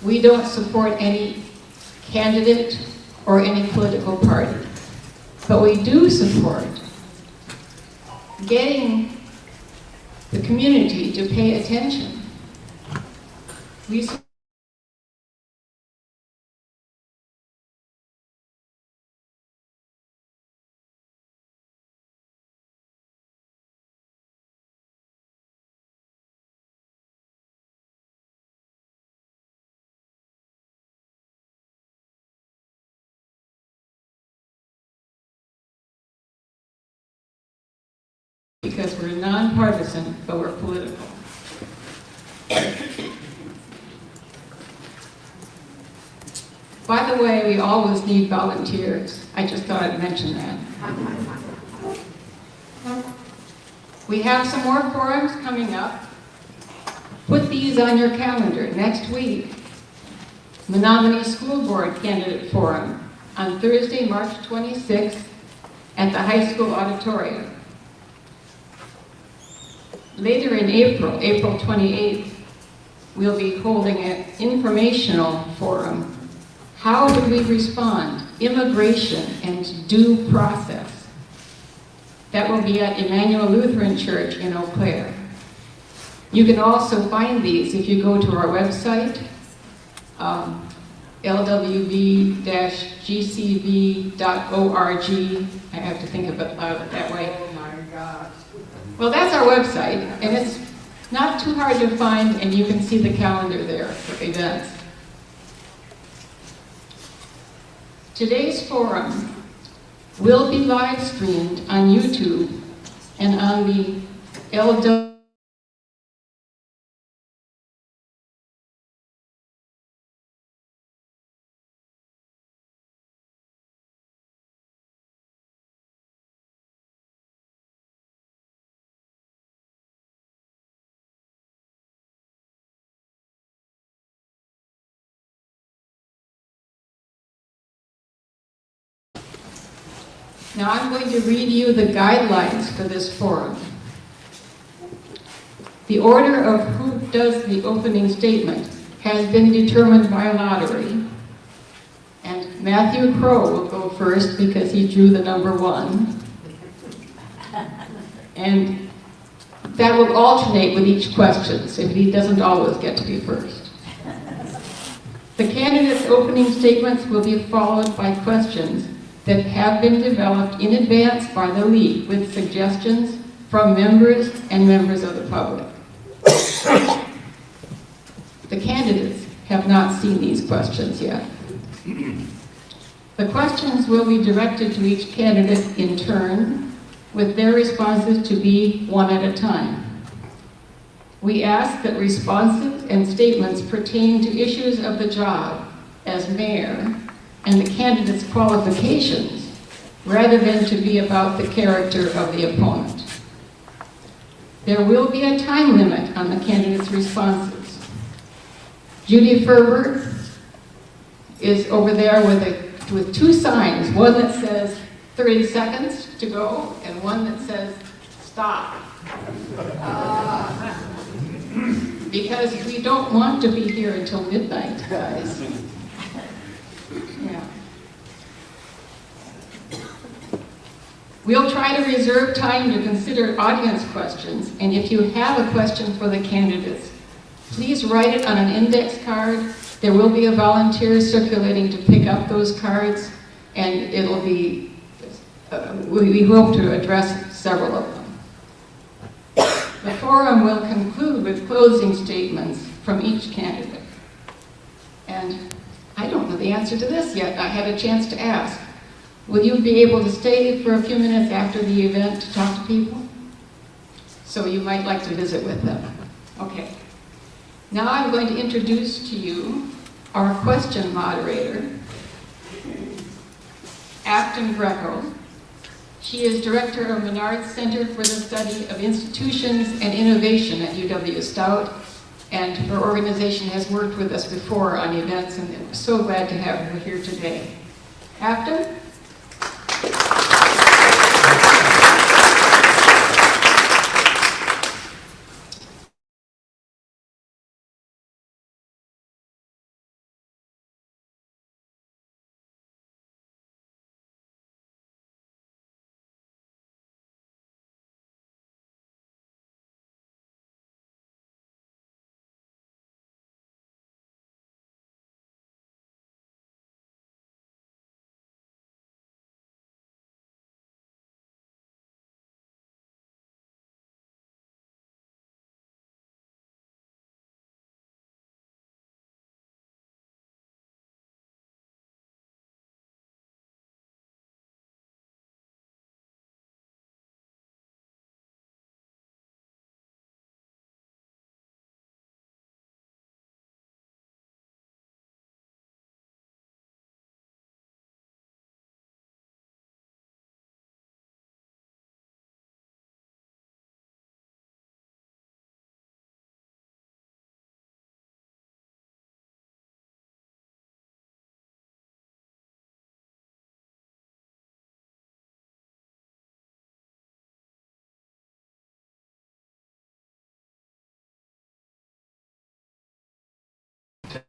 We don't support any candidate or any political party, but we do support getting the community to pay attention. We because we're nonpartisan, but we're political. By the way, we always need volunteers. I just thought I'd mention that. We have some more forums coming up. Put these on your calendar next week. Menomonie School Board Candidate Forum on Thursday, March 26th at the high school auditorium. Later in April, April 28th, we'll be holding an informational forum. How do we respond? Immigration and due process. That will be at Emmanuel Lutheran Church in Eau Claire. You can also find these if you go to our website, lwv-gcv.org. I have to think of it that way. Oh my gosh. Well, that's our website, and it's not too hard to find, and you can see the calendar there for events. Today's forum will be live streamed on YouTube and on the LW. Now I'm going to read you the guidelines for this forum. The order of who does the opening statement has been determined by a lottery. And Matthew Crow will go first because he drew the number 1. And that will alternate with each question, so he doesn't always get to be first. The candidates' opening statements will be followed by questions that have been developed in advance by the league with suggestions from members and members of the public. The candidates have not seen these questions yet. The questions will be directed to each candidate in turn, with their responses to be one at a time. We ask that responses and statements pertain to issues of the job as mayor and the candidate's qualifications, rather than to be about the character of the opponent. There will be a time limit on the candidate's responses. Judy Ferber is over there with 2 signs, one that says 30 seconds to go, and one that says stop. Because we don't want to be here until midnight, guys. Yeah. We'll try to reserve time to consider audience questions, and if you have a question for the candidates, please write it on an index card. There will be a volunteer circulating to pick up those cards, and it'll be, we hope to address several of them. The forum will conclude with closing statements from each candidate. And I don't know the answer to this yet. I had a chance to ask. Will you be able to stay for a few minutes after the event to talk to people? So you might like to visit with them. Okay. Now I'm going to introduce to you our question moderator, Afton Greco. She is director of Menard Center for the Study of Institutions and Innovation at UW-Stout, and her organization has worked with us before on events, and we're so glad to have her here today. Afton?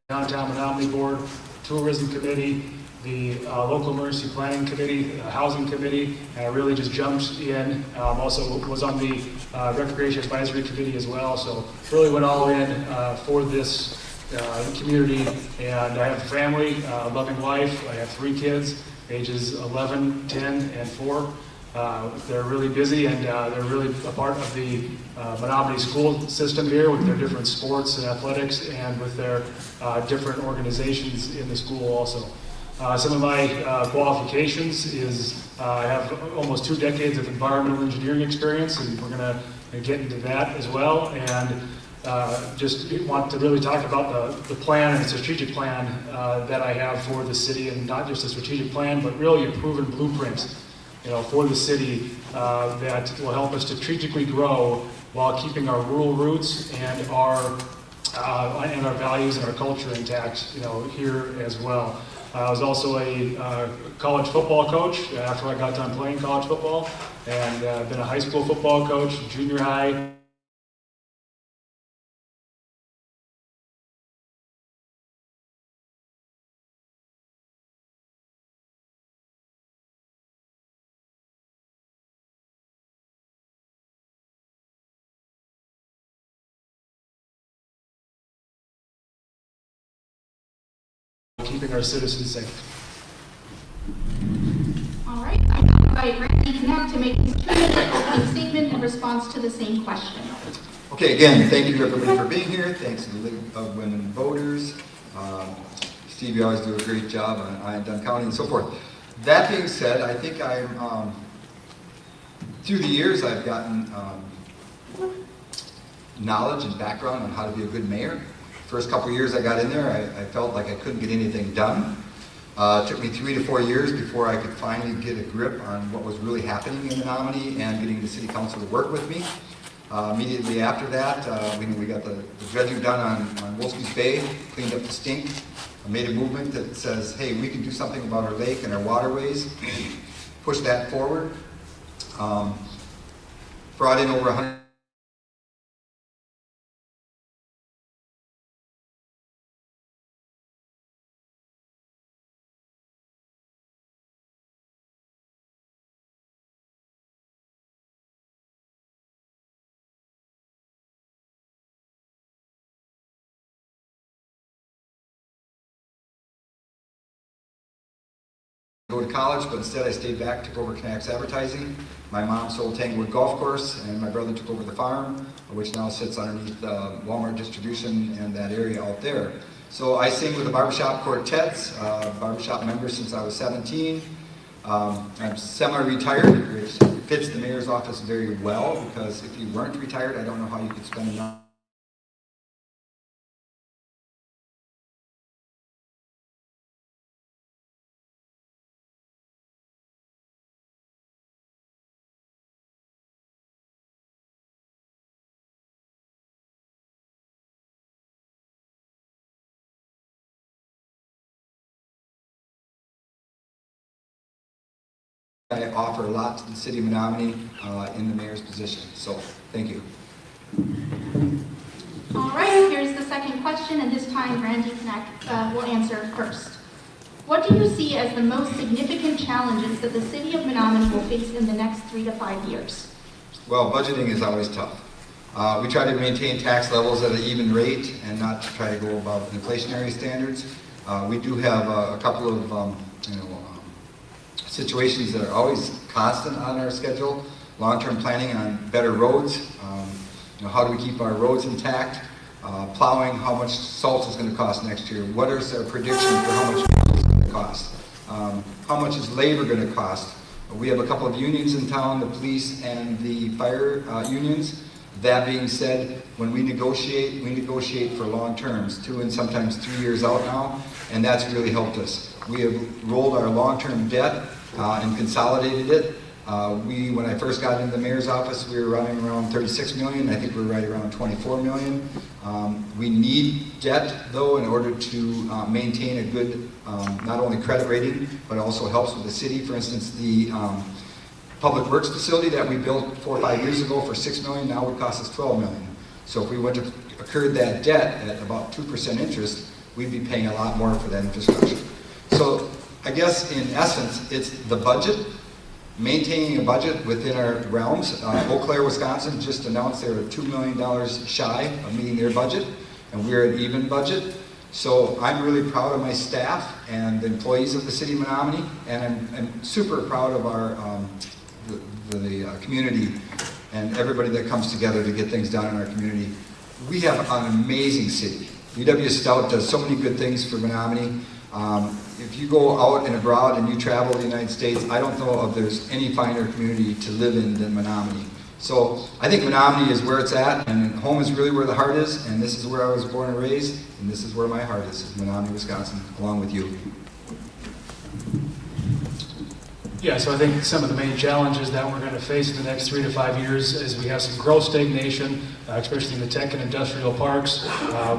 Downtown Menomonie Board, Tourism Committee, the local emergency planning committee, housing committee, and I really just jumped in. Also was on the recreation advisory committee as well, so really went all in for this community. And I have a family, loving wife. I have 3 kids, ages 11, 10, and 4. They're really busy, and they're really a part of the Menomonie school system here with their different sports and athletics, and with their different organizations in the school also. Some of my qualifications is I have almost 2 decades of environmental engineering experience, and we're going to get into that as well. And just want to really talk about the plan and the strategic plan that I have for the city, and not just a strategic plan, but really a proven blueprint, for the city that will help us to strategically grow while keeping our rural roots and our values and our culture intact, here as well. I was also a college football coach after I got done playing college football, and been a high school football coach, junior high. Keeping our citizens safe. All right, I now invite Randy Knapp to make his 2-minute opening statement in response to the same question. Okay, again, thank you everybody for being here. Thanks to the League of Women Voters. Steve, you always do a great job on Iron County and so forth. That being said, I think through the years I've gotten knowledge and background on how to be a good mayor. First couple of years I got in there, I felt like I couldn't get anything done. It took me 3 to 4 years before I could finally get a grip on what was really happening in Menomonie and getting the city council to work with me. Immediately after that, we got the dredging done on Wolski's Bay, cleaned up the stink, made a movement that says, hey, we can do something about our lake and our waterways, push that forward. Brought in over 100 go to college, but instead I stayed back, took over Canax Advertising. My mom sold Tanglewood Golf Course, and my brother took over the farm, which now sits underneath Walmart distribution and that area out there. So I sing with the barbershop quartets, barbershop member since I was 17. I'm semi-retired, which fits the mayor's office very well, because if you weren't retired, I don't know how you could spend enough. I offer a lot to the city of Menomonie in the mayor's position. So, thank you. All right, here's the second question, and this time Randy Knapp will answer first. What do you see as the most significant challenges that the city of Menomonie will face in the next 3 to 5 years? Well, budgeting is always tough. We try to maintain tax levels at an even rate and not to try to go above inflationary standards. We do have a couple of situations that are always constant on our schedule. Long-term planning on better roads. How do we keep our roads intact? Plowing, how much salt is going to cost next year? What is our prediction for how much fuel is going to cost? How much is labor going to cost? We have a couple of unions in town, the police and the fire unions. That being said, when we negotiate for long terms, 2 and sometimes 3 years out now, and that's really helped us. We have rolled our long-term debt and consolidated it. When I first got into the mayor's office, we were running around 36 million. I think we're right around 24 million. We need debt, though, in order to maintain a good, not only credit rating, but also helps with the city. For instance, the public works facility that we built 4 or 5 years ago for 6 million now would cost us 12 million. So if we went to accrued that debt at about 2% interest, we'd be paying a lot more for that infrastructure. So I guess in essence, it's the budget, maintaining a budget within our realms. Eau Claire, Wisconsin just announced they were $2 million shy of meeting their budget, and we're at even budget. So I'm really proud of my staff and the employees of the city of Menomonie, and I'm super proud of our the community and everybody that comes together to get things done in our community. We have an amazing city. UW Stout does so many good things for Menomonie. If you go out and abroad and you travel the United States, I don't know if there's any finer community to live in than Menomonie. So I think Menomonie is where it's at, and home is really where the heart is, and this is where I was born and raised, and this is where my heart is Menomonie, Wisconsin, along with you. Yeah, so I think some of the main challenges that we're going to face in the next 3 to 5 years is we have some growth stagnation, especially in the tech and industrial parks.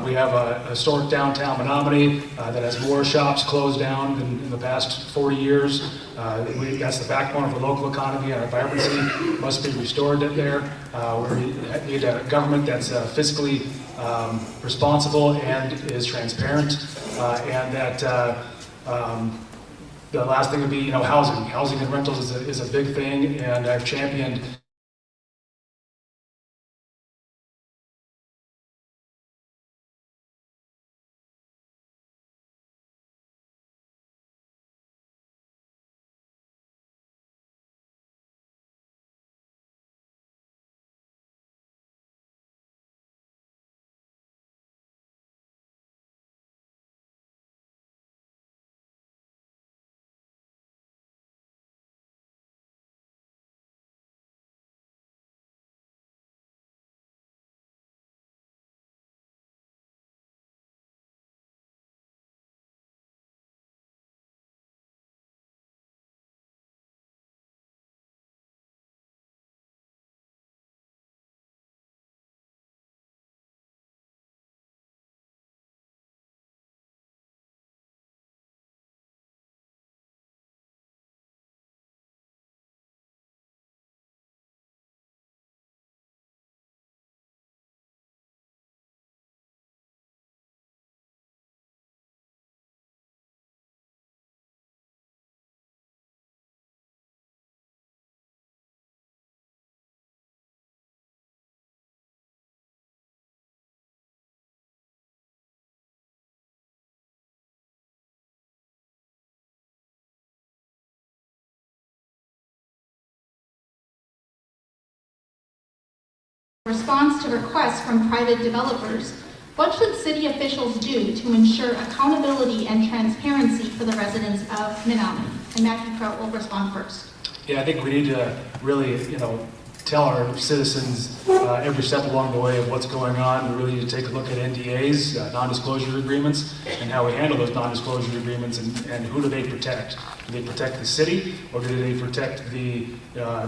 We have a historic downtown Menomonie that has more shops closed down than in the past 40 years. That's the backbone of the local economy, and our vibrancy must be restored there. We need a government that's fiscally responsible and is transparent, and that the last thing would be, housing. Housing and rentals is a big thing, and I've championed response to requests from private developers. What should city officials do to ensure accountability and transparency for the residents of Menomonie? And Matthew Kraut will respond first. Yeah, I think we need to really, tell our citizens every step along the way of what's going on. We really need to take a look at NDAs, non-disclosure agreements, and how we handle those non-disclosure agreements, and who do they protect? Do they protect the city, or do they protect the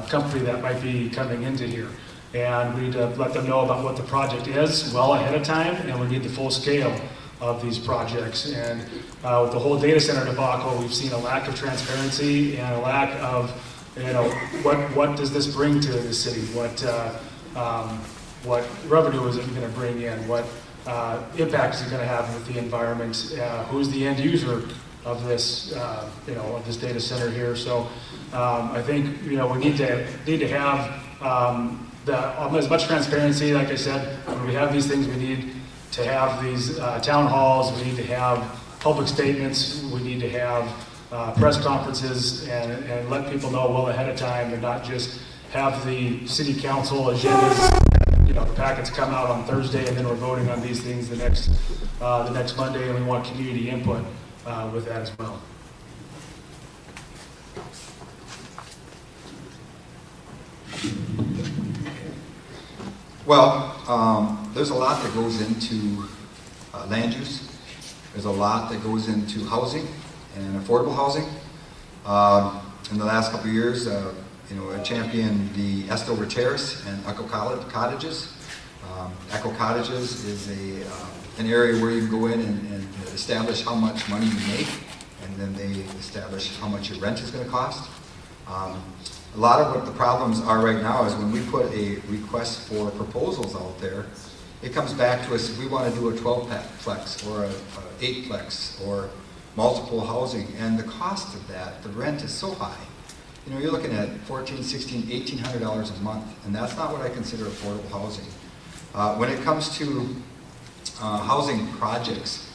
company that might be coming into here? And we need to let them know about what the project is well ahead of time, and we need the full scale of these projects. And with the whole data center debacle, we've seen a lack of transparency and a lack of, what does this bring to the city? What revenue is it going to bring in? What impact is it going to have with the environment? Who's the end user of this, of this data center here? So I think, we need to have as much transparency. Like I said, when we have these things, we need to have these town halls, we need to have public statements, we need to have press conferences, and let people know well ahead of time, and not just have the city council agendas, the packets come out on Thursday, and then we're voting on these things the next Monday, and we want community input with that as well. Well, there's a lot that goes into land use. There's a lot that goes into housing and affordable housing. In the last couple of years, I championed the Estover Terrace and Echo Cottages. Echo Cottages is an area where you can go in and establish how much money you make, and then they establish how much your rent is going to cost. A lot of what the problems are right now is when we put a request for proposals out there, it comes back to us if we want to do a 12-plex or a 8-plex or multiple housing, and the cost of that, the rent is so high. You know, you're looking at $1,400, $1,600, $1,800 a month, and that's not what I consider affordable housing. When it comes to housing projects,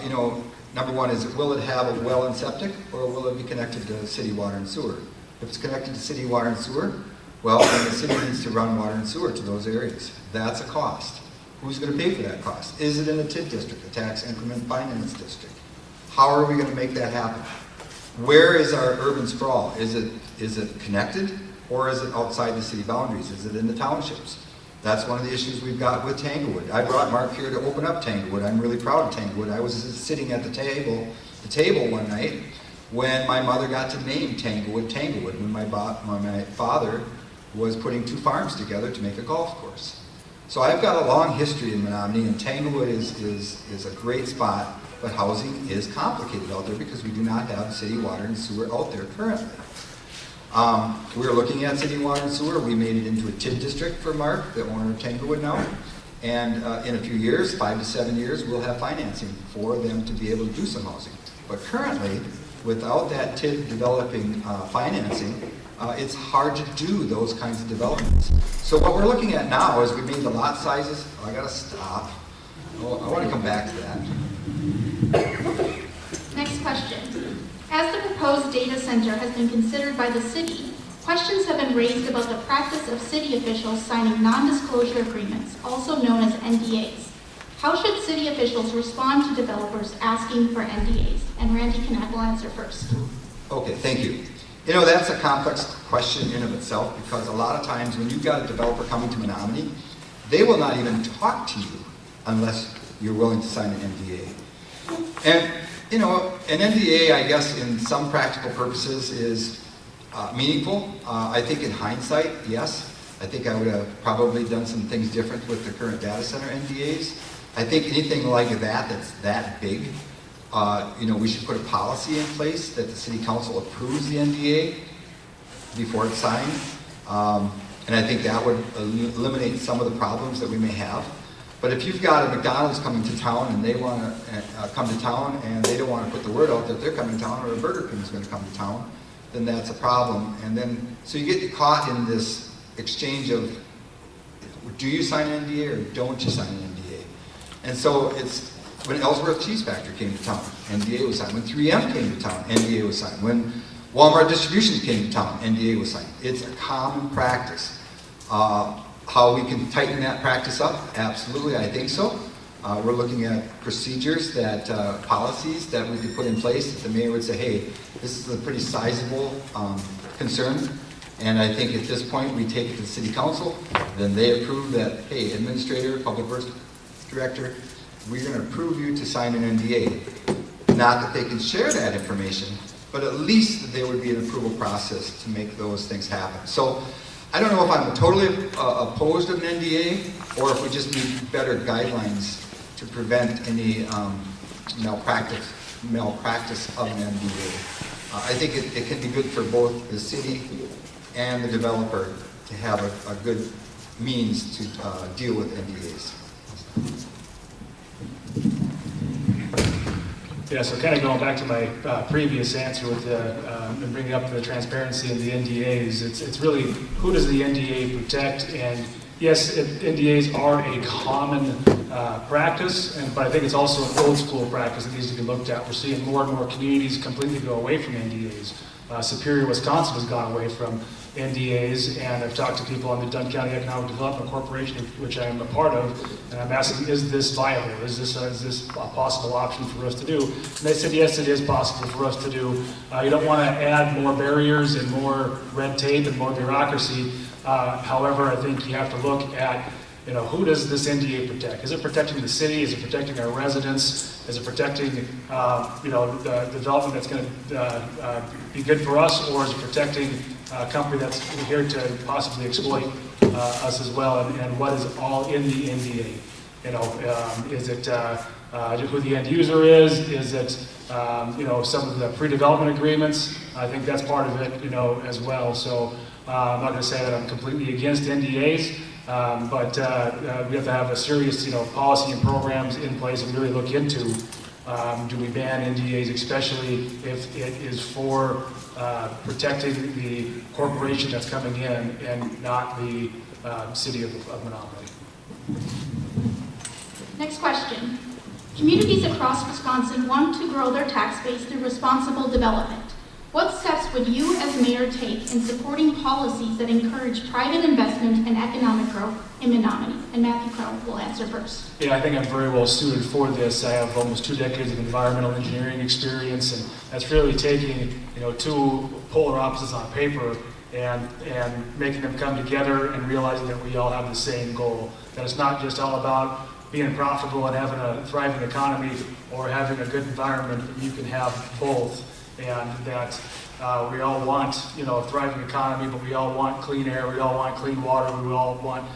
you know, number one is, will it have a well and septic, or will it be connected to city water and sewer? If it's connected to city water and sewer, well, then the city needs to run water and sewer to those areas. That's a cost. Who's going to pay for that cost? Is it in the TID district, the tax increment finance district? How are we going to make that happen? Where is our urban sprawl? Is it connected, or is it outside the city boundaries? Is it in the townships? That's one of the issues we've got with Tanglewood. I brought Mark here to open up Tanglewood. I'm really proud of Tanglewood. I was sitting at the table one night when my mother got to name Tanglewood, when my father was putting 2 farms together to make a golf course. So I've got a long history in Menomonie, and Tanglewood is a great spot, but housing is complicated out there because we do not have city water and sewer out there currently. We're looking at city water and sewer. We made it into a TID district for Mark, the owner of Tanglewood now. And in a few years, 5 to 7 years, we'll have financing for them to be able to do some housing. But currently, without that TID developing financing, it's hard to do those kinds of developments. So what we're looking at now is we made the lot sizes. Oh, I gotta stop. Oh, I want to come back to that. Next question. As the proposed data center has been considered by the city, questions have been raised about the practice of city officials signing non-disclosure agreements, also known as NDAs. How should city officials respond to developers asking for NDAs? And Randy Knack will answer first. Okay, thank you. You know, that's a complex question in of itself, because a lot of times when you've got a developer coming to Menomonie, they will not even talk to you unless you're willing to sign an NDA. And, you know, an NDA, I guess, in some practical purposes is meaningful. I think in hindsight, yes. I think I would have probably done some things different with the current data center NDAs. I think anything like that that's that big, you know, we should put a policy in place that the city council approves the NDA before it's signed. And I think that would eliminate some of the problems that we may have. But if you've got a McDonald's coming to town and they want to come to town and they don't want to put the word out that they're coming to town, or a Burger King is going to come to town, then that's a problem. And then, so you get caught in this exchange of, do you sign an NDA or don't you sign an NDA? And so it's, when Ellsworth Cheese Factory came to town, NDA was signed. When 3M came to town, NDA was signed. When Walmart Distribution came to town, NDA was signed. It's a common practice. How we can tighten that practice up? Absolutely, I think so. We're looking at procedures, that policies that we could put in place that the mayor would say, hey, this is a pretty sizable concern, and I think at this point we take it to the city council, then they approve that, hey, administrator, public works director, we're going to approve you to sign an NDA. Not that they can share that information, but at least there would be an approval process to make those things happen. So I don't know if I'm totally opposed to an NDA, or if we just need better guidelines to prevent any malpractice of an NDA. I think it can be good for both the city and the developer to have a good means to deal with NDAs. Yeah, so kind of going back to my previous answer with and bringing up the transparency of the NDAs, it's really, who does the NDA protect? And yes, NDAs are a common practice, but I think it's also an old school practice that needs to be looked at. We're seeing more and more communities completely go away from NDAs. Superior, Wisconsin has gone away from NDAs, and I've talked to people on the Dunn County Economic Development Corporation, which I am a part of, and I'm asking, is this viable? Is this a possible option for us to do? And they said, yes, it is possible for us to do. You don't want to add more barriers and more red tape and more bureaucracy. However, I think you have to look at, who does this NDA protect? Is it protecting the city? Is it protecting our residents? Is it protecting, the development that's going to be good for us, or is it protecting a company that's here to possibly exploit us as well? And what is all in the NDA? Is it who the end user is? Is it some of the pre-development agreements? I think that's part of it, as well. So I'm not going to say that I'm completely against NDAs, But we have to have a serious, policy and programs in place and really look into, do we ban NDAs, especially if it is for protecting the corporation that's coming in and not the city of Menomonie. Next question. Communities across Wisconsin want to grow their tax base through responsible development. What steps would you as mayor take in supporting policies that encourage private investment and economic growth in Menomonie? And Matthew Crow will answer first. Yeah, I think I'm very well suited for this. I have almost 2 decades of environmental engineering experience, and that's really taking, two polar opposites on paper and making them come together and realizing that we all have the same goal. That it's not just all about being profitable and having a thriving economy or having a good environment, but you can have both. And that we all want, a thriving economy, but we all want clean air, we all want clean water, we all want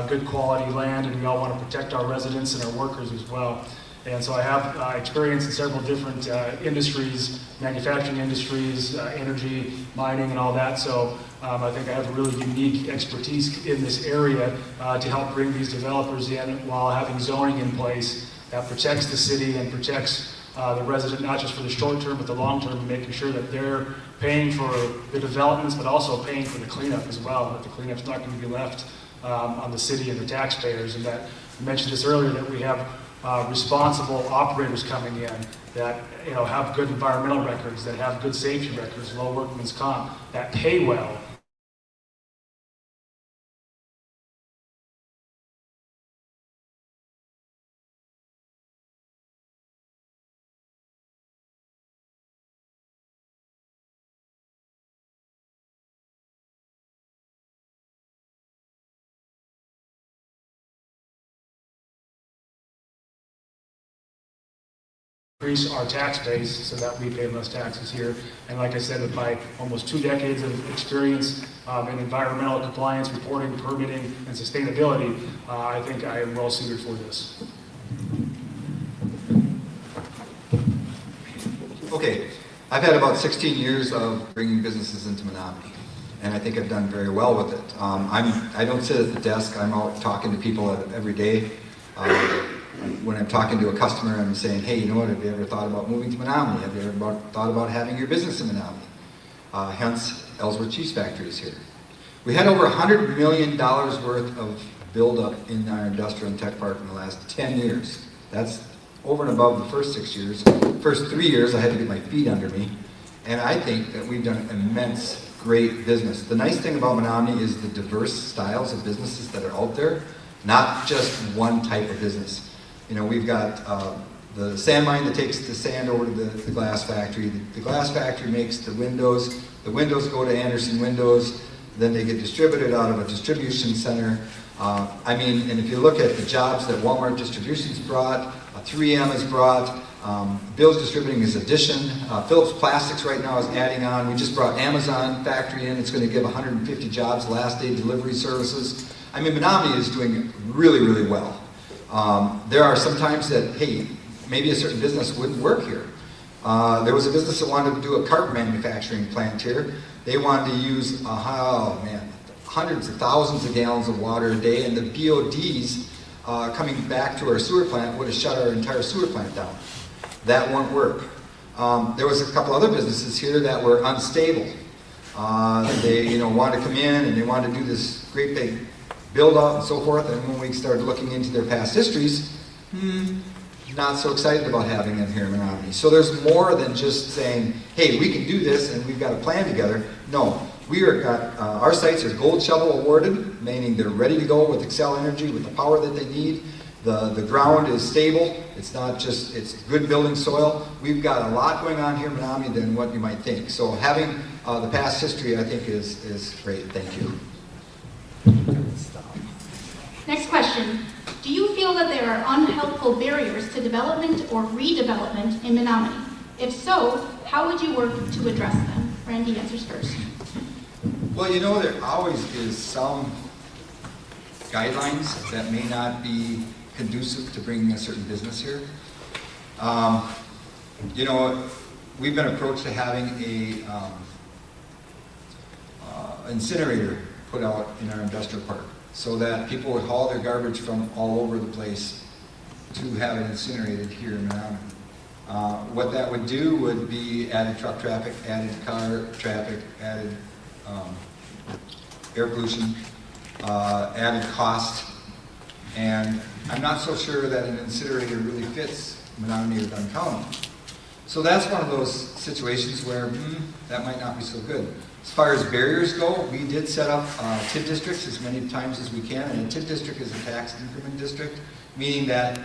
good quality land, and we all want to protect our residents and our workers as well. And so I have experience in several different industries, manufacturing industries, energy, mining, and all that. So I think I have a really unique expertise in this area to help bring these developers in while having zoning in place that protects the city and protects the resident, not just for the short term, but the long term, making sure that they're paying for the developments, but also paying for the cleanup as well, that the cleanup's not going to be left on the city and the taxpayers. And that, I mentioned this earlier, that we have responsible operators coming in that have good environmental records, that have good safety records, low workman's comp, that pay well. Increase our tax base so that we pay less taxes here. And like I said, with my almost 2 decades of experience in environmental compliance, reporting, permitting, and sustainability, I think I am well suited for this. Okay, I've had about 16 years of bringing businesses into Menomonie, and I think I've done very well with it. I don't sit at the desk, I'm out talking to people every day. When I'm talking to a customer, I'm saying, hey, have you ever thought about moving to Menomonie? Have you ever thought about having your business in Menomonie? Hence, Ellsworth Cheese Factory is here. We had over $100 million worth of buildup in our industrial and tech park in the last 10 years. That's over and above the first 6 years. First 3 years, I had to get my feet under me. And I think that we've done immense, great business. The nice thing about Menomonie is the diverse styles of businesses that are out there, not just one type of business. We've got the sand mine that takes the sand over to the glass factory. The glass factory makes the windows. The windows go to Anderson Windows. Then they get distributed out of a distribution center. And if you look at the jobs that Walmart Distribution's brought, 3M has brought, Bill's Distributing is Addition, Phillips Plastics right now is adding on. We just brought Amazon factory in. It's going to give 150 jobs, last day delivery services. Menomonie is doing really, really well. There are some times that, hey, maybe a certain business wouldn't work here. There was a business that wanted to do a carpet manufacturing plant here. They wanted to use, hundreds of thousands of gallons of water a day, and the BODs coming back to our sewer plant would have shut our entire sewer plant down. That won't work. There was a couple other businesses here that were unstable. They wanted to come in and they wanted to do this great big build up and so forth, and when we started looking into their past histories, not so excited about having them here in Menomonie. So there's more than just saying, hey, we can do this and we've got a plan together. No, our sites are gold shovel awarded, meaning they're ready to go with Excel Energy, with the power that they need. The ground is stable. It's not just, it's good building soil. We've got a lot going on here in Menomonie than what you might think. So having the past history, I think, is great. Thank you. Next question. Do you feel that there are unhelpful barriers to development or redevelopment in Menomonie? If so, how would you work to address them? Randy answers first. Well, there always is some guidelines that may not be conducive to bringing a certain business here. We've been approached to having a incinerator put out in our industrial park. so that people would haul their garbage from all over the place to have it incinerated here in Menomonie. What that would do would be added truck traffic, added car traffic, added air pollution, added cost, and I'm not so sure that an incinerator really fits Menomonie or Dunn County. So that's one of those situations where that might not be so good. As far as barriers go, we did set up TID districts as many times as we can, and a TID district is a tax increment district, meaning that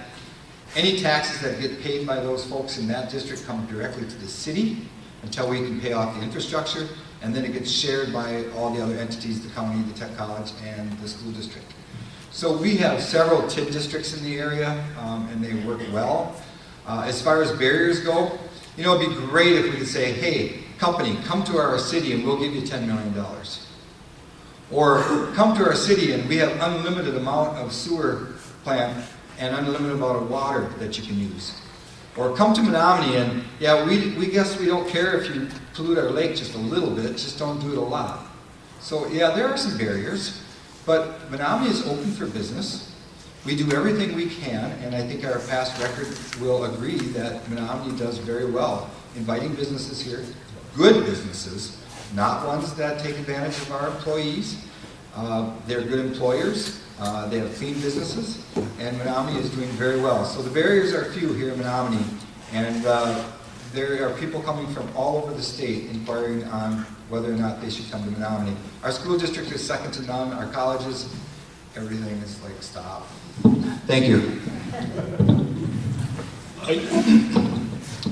any taxes that get paid by those folks in that district come directly to the city until we can pay off the infrastructure, and then it gets shared by all the other entities, the county, the tech college, and the school district. So we have several TID districts in the area, and they work well. As far as barriers go, you know, it'd be great if we could say, hey, company, come to our city and we'll give you $10 million. Or come to our city and we have unlimited amount of sewer plant and unlimited amount of water that you can use. Or come to Menomonie and, yeah, we guess we don't care if you pollute our lake just a little bit, just don't do it a lot. So yeah, there are some barriers, but Menomonie is open for business. We do everything we can, and I think our past record will agree that Menomonie does very well inviting businesses here, good businesses, not ones that take advantage of our employees. They're good employers. They have clean businesses, and Menomonie is doing very well. So the barriers are few here in Menomonie, and there are people coming from all over the state inquiring on whether or not they should come to Menomonie. Our school district is second to none. Our colleges, everything is like stop. Thank you.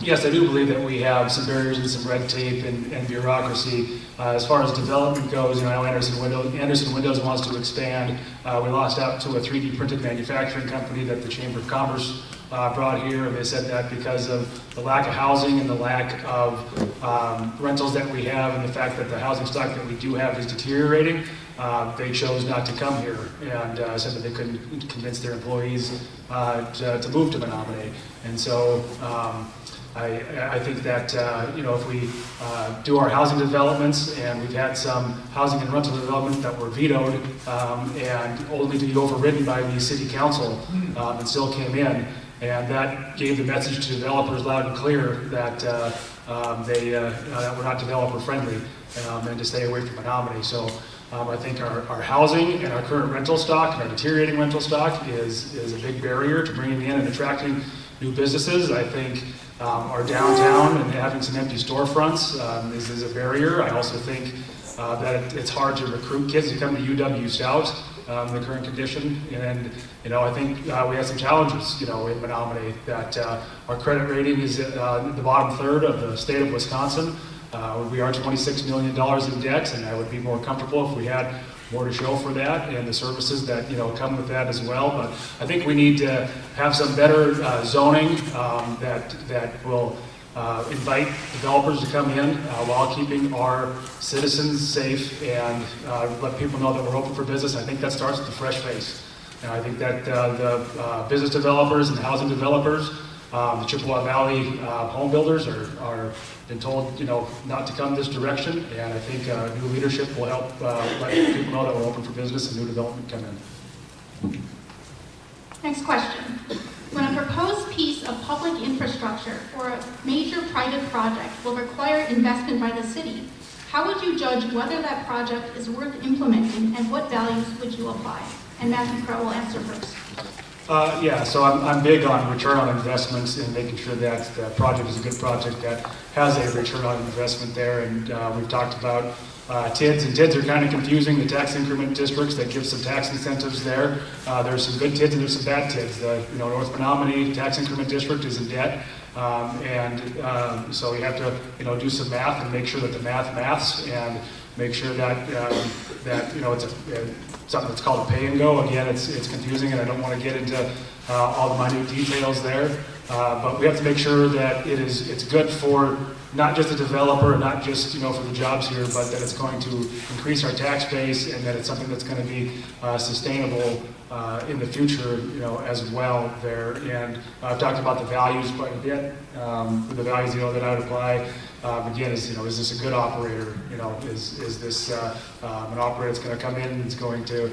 Yes, I do believe that we have some barriers and some red tape and bureaucracy. As far as development goes, you know, Anderson Windows wants to expand. We lost out to a 3D printed manufacturing company that the Chamber of Commerce brought here, and they said that because of the lack of housing and the lack of rentals that we have and the fact that the housing stock that we do have is deteriorating, they chose not to come here and said that they couldn't convince their employees to move to Menomonie. And so I think that you know, if we do our housing developments, and we've had some housing and rental developments that were vetoed and only to be overridden by the city council and still came in, and that gave the message to developers loud and clear that that we're not developer friendly and to stay away from Menomonie. So I think our housing and our current rental stock, and our deteriorating rental stock, is a big barrier to bringing in and attracting new businesses. I think our downtown and having some empty storefronts is a barrier. I also think that it's hard to recruit kids to come to UW Stout in the current condition. And you know, I think we have some challenges, you know, in Menomonie, that our credit rating is at the bottom third of the state of Wisconsin. We are $26 million in debt, and I would be more comfortable if we had more to show for that and the services that, you know, come with that as well. But I think we need to have some better zoning that will invite developers to come in while keeping our citizens safe and let people know that we're open for business. I think that starts with the fresh face. And I think that the business developers and the housing developers, the Chippewa Valley home builders are been told, you know, not to come this direction, and I think new leadership will help let people know that we're open for business and new development come in. Next question. When a proposed piece of public infrastructure or a major private project will require investment by the city, how would you judge whether that project is worth implementing, and what values would you apply? And Matthew Crow will answer first. Yeah, so I'm big on return on investments and making sure that the project is a good project that has a return on investment there. And we've talked about TIDs, and TIDs are kind of confusing, the tax increment districts that give some tax incentives there. There's some good TIDs and there's some bad TIDs. The North Menomonie tax increment district is in debt. So you have to, you know, do some math and make sure that the maths and make sure that you know, it's something that's called a pay and go. Again, it's confusing, and I don't want to get into all the minute details there. But we have to make sure that it's good for not just the developer, and not just, you know, for the jobs here, but that it's going to increase our tax base, and that it's something that's going to be sustainable in the future, you know, as well there. And I've talked about the values quite a bit. The values, you know, that I would apply again is, you know, is this a good operator? You know, is this an operator that's going to come in and is going to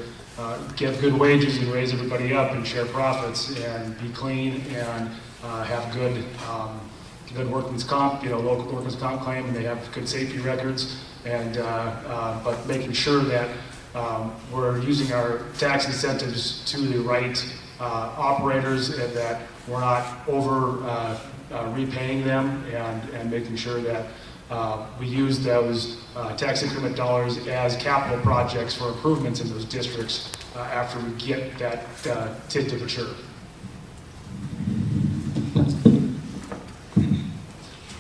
give good wages and raise everybody up and share profits and be clean and have good workman's comp, local workman's comp claim, and they have good safety records, and but making sure that we're using our tax incentives to the right operators and that we're not over repaying them, and making sure that we use those tax increment dollars as capital projects for improvements in those districts after we get that TID to mature.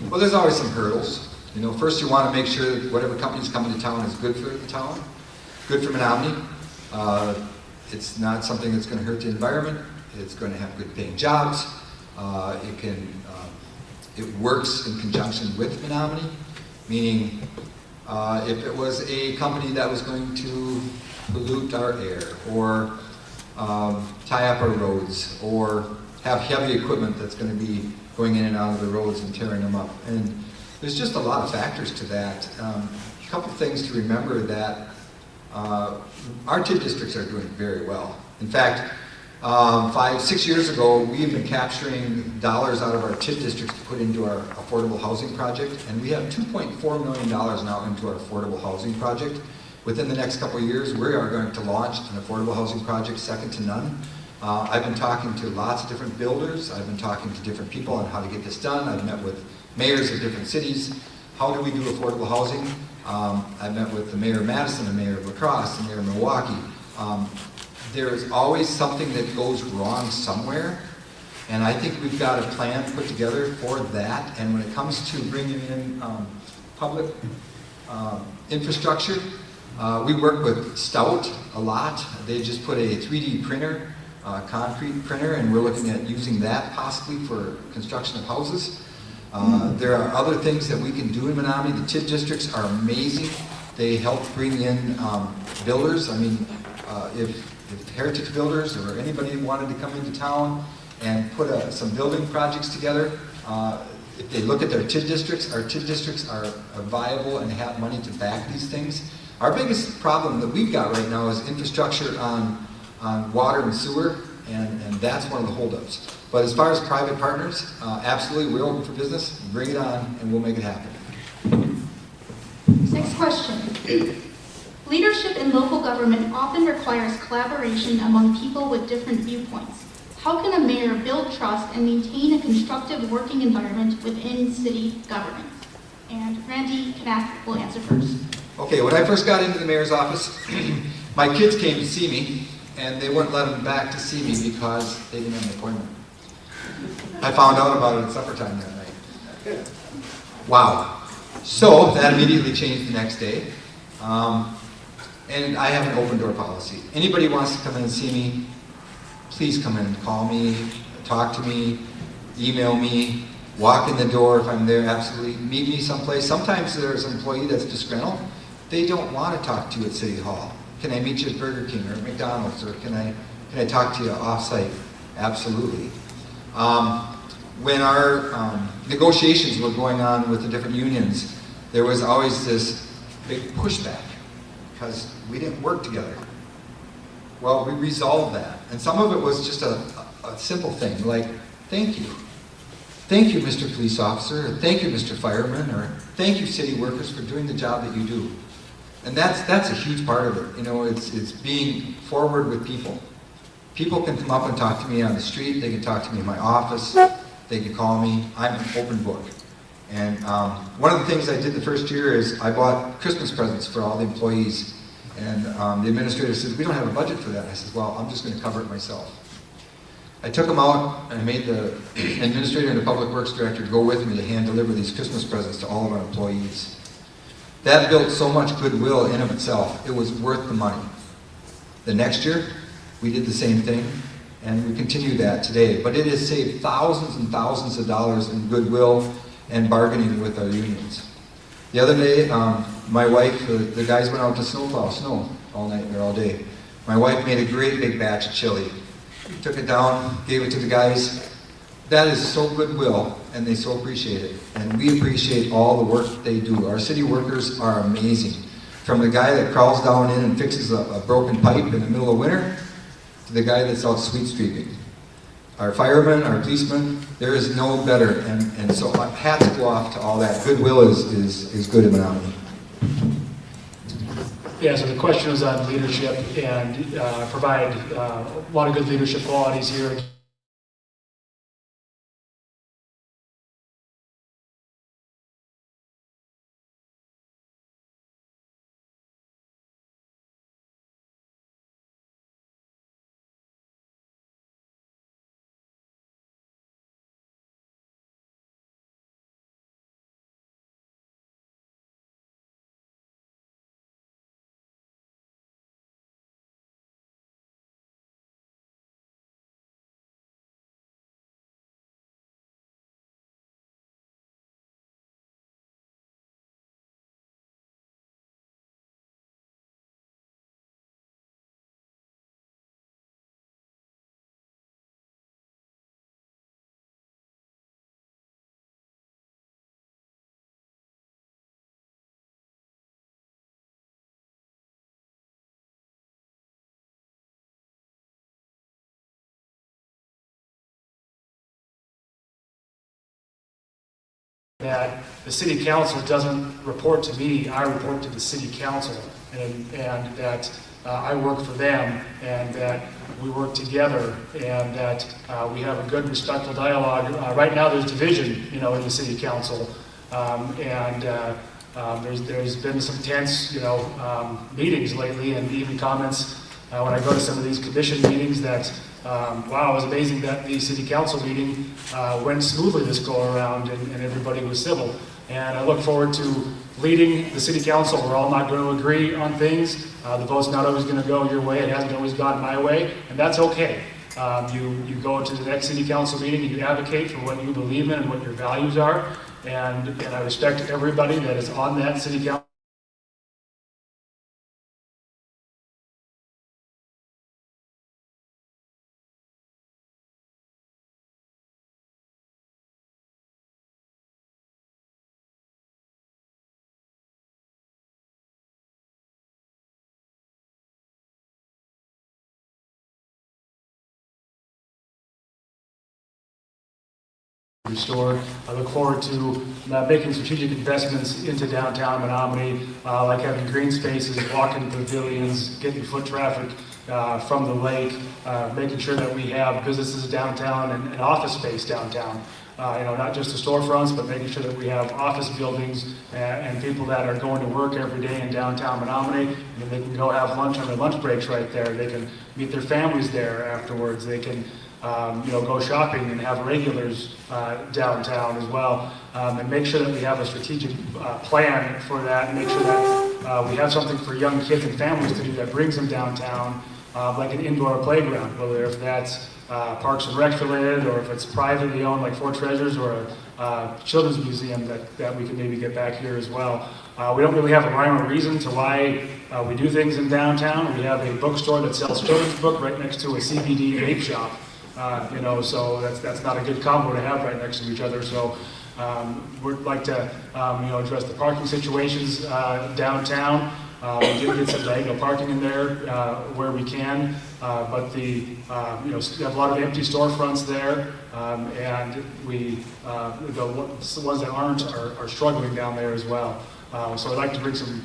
Well, there's always some hurdles. First you want to make sure that whatever company's coming to town is good for the town, good for Menomonie. It's not something that's going to hurt the environment. It's going to have good paying jobs. It works in conjunction with Menomonie, meaning if it was a company that was going to pollute our air or tie up our roads or have heavy equipment that's going to be going in and out of the roads and tearing them up. And there's just a lot of factors to that. A couple things to remember that our TID districts are doing very well. In fact, 5-6 years ago, we've been capturing dollars out of our TID districts to put into our affordable housing project, and we have $2.4 million now into our affordable housing project. Within the next couple of years, we are going to launch an affordable housing project second to none. I've been talking to lots of different builders. I've been talking to different people on how to get this done. I've met with mayors of different cities. How do we do affordable housing? I've met with the mayor of Madison, the mayor of La Crosse, the mayor of Milwaukee. There is always something that goes wrong somewhere, and I think we've got a plan put together for that. And when it comes to bringing in public infrastructure, we work with Stout a lot. They just put a 3D printer, concrete printer, and we're looking at using that possibly for construction of houses. There are other things that we can do in Menomonie. The TID districts are amazing. They help bring in builders. I mean, if Heritage Builders or anybody wanted to come into town and put some building projects together, if they look at their TID districts, our TID districts are viable and have money to back these things. Our biggest problem that we've got right now is infrastructure on water and sewer, and that's one of the holdups. But as far as private partners, absolutely, we're open for business. Bring it on, and we'll make it happen. Next question. Leadership in local government often requires collaboration among people with different viewpoints. How can a mayor build trust and maintain a constructive working environment within city government? And Randy Knapp will answer first. Okay, when I first got into the mayor's office, my kids came to see me, and they wouldn't let them back to see me because they didn't have an appointment. I found out about it at supper time that night. Wow. So that immediately changed the next day. And I have an open door policy. Anybody wants to come in and see me, please come in and call me, talk to me, email me, walk in the door if I'm there, absolutely. Meet me someplace. Sometimes there's an employee that's disgruntled. They don't want to talk to you at City Hall. Can I meet you at Burger King or at McDonald's, or can I talk to you off-site? Absolutely. When our negotiations were going on with the different unions, there was always this big pushback because we didn't work together. Well, we resolved that. And some of it was just a simple thing like, thank you. Thank you, Mr. Police Officer, or thank you, Mr. Fireman, or thank you, city workers, for doing the job that you do. And that's a huge part of it. It's being forward with people. People can come up and talk to me on the street. They can talk to me in my office. They can call me. I'm an open book. And one of the things I did the first year is I bought Christmas presents for all the employees. And the administrator said, we don't have a budget for that. I said, well, I'm just going to cover it myself. I took them out and I made the administrator and the public works director go with me to hand deliver these Christmas presents to all of our employees. That built so much goodwill in of itself. It was worth the money. The next year, we did the same thing, and we continue that today. But it has saved thousands and thousands of dollars in goodwill and bargaining with our unions. The other day, my wife, the guys went out to snowplow snow all night or all day. My wife made a great big batch of chili. Took it down, gave it to the guys. That is so goodwill, and they so appreciate it. And we appreciate all the work they do. Our city workers are amazing. From the guy that crawls down in and fixes a broken pipe in the middle of winter, to the guy that's out sweet sweeping. Our firemen, our policemen, there is no better, and so hats go off to all that. Goodwill is good in Menomonie. Yeah, so the question was on leadership and provide a lot of good leadership qualities here. That the city council doesn't report to me, I report to the city council, and that I work for them, and that we work together, and that we have a good, respectful dialogue. Right now, there's division, in the city council, there's been some tense, meetings lately, and even comments when I go to some of these commission meetings that. Wow, it was amazing that the city council meeting went smoothly this go around and everybody was civil. And I look forward to leading the city council. We're all not going to agree on things. The vote's not always going to go your way. It hasn't always gone my way, and that's okay. You go to the next city council meeting and you advocate for what you believe in and what your values are. And I respect everybody that is on that city council. Restored. I look forward to making strategic investments into downtown Menomonie, like having green spaces, walking pavilions, getting foot traffic from the lake, making sure that we have businesses downtown and office space downtown. Not just the storefronts, but making sure that we have office buildings and people that are going to work every day in downtown Menomonie, and then they can go have lunch on their lunch breaks right there. They can meet their families there afterwards. They can go shopping and have regulars downtown as well, and make sure that we have a strategic plan for that, and make sure that we have something for young kids and families to do that brings them downtown, like an indoor playground, whether if that's Parks and Rec related, or if it's privately owned like Fort Treasures, or a children's museum that we can maybe get back here as well. We don't really have a rhyme or reason to why we do things in downtown. We have a bookstore that sells children's book right next to a CBD vape shop. So that's not a good combo to have right next to each other. So we'd like to, address the parking situations downtown. We do get some diagonal parking in there where we can, but we have a lot of empty storefronts there, and the ones that aren't are struggling down there as well. So I'd like to bring some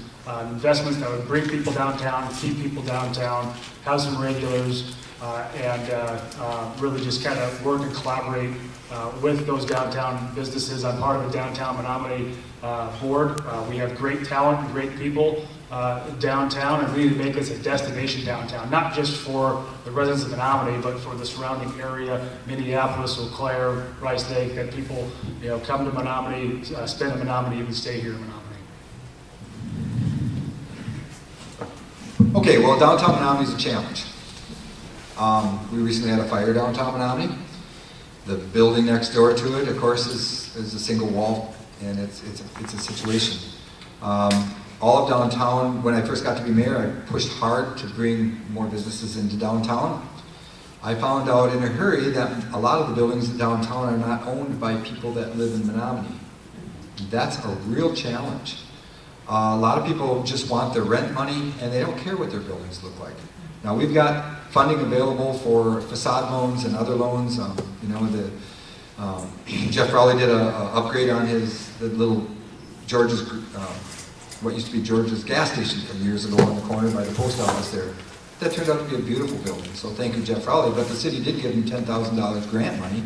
investments that would bring people downtown, keep people downtown, have some regulars, and really just kind of work and collaborate with those downtown businesses. I'm part of the Downtown Menomonie board. We have great talent and great people downtown, and we need to make this a destination downtown, not just for the residents of Menomonie, but for the surrounding area, Minneapolis, Eau Claire, Rice Lake, that people come to Menomonie, spend in Menomonie, even stay here in Menomonie. Okay, well, downtown Menomonie is a challenge. We recently had a fire downtown Menomonie. The building next door to it, of course, is a single wall, and it's a situation. All of downtown, when I first got to be mayor, I pushed hard to bring more businesses into downtown. I found out in a hurry that a lot of the buildings in downtown are not owned by people that live in Menomonie. That's a real challenge. A lot of people just want their rent money and they don't care what their buildings look like. Now we've got funding available for facade loans and other loans. Jeff Rowley did a upgrade on the little George's, what used to be George's gas station from years ago on the corner by the post office there. That turned out to be a beautiful building, so thank you, Jeff Rowley. But the city did give him $10,000 grant money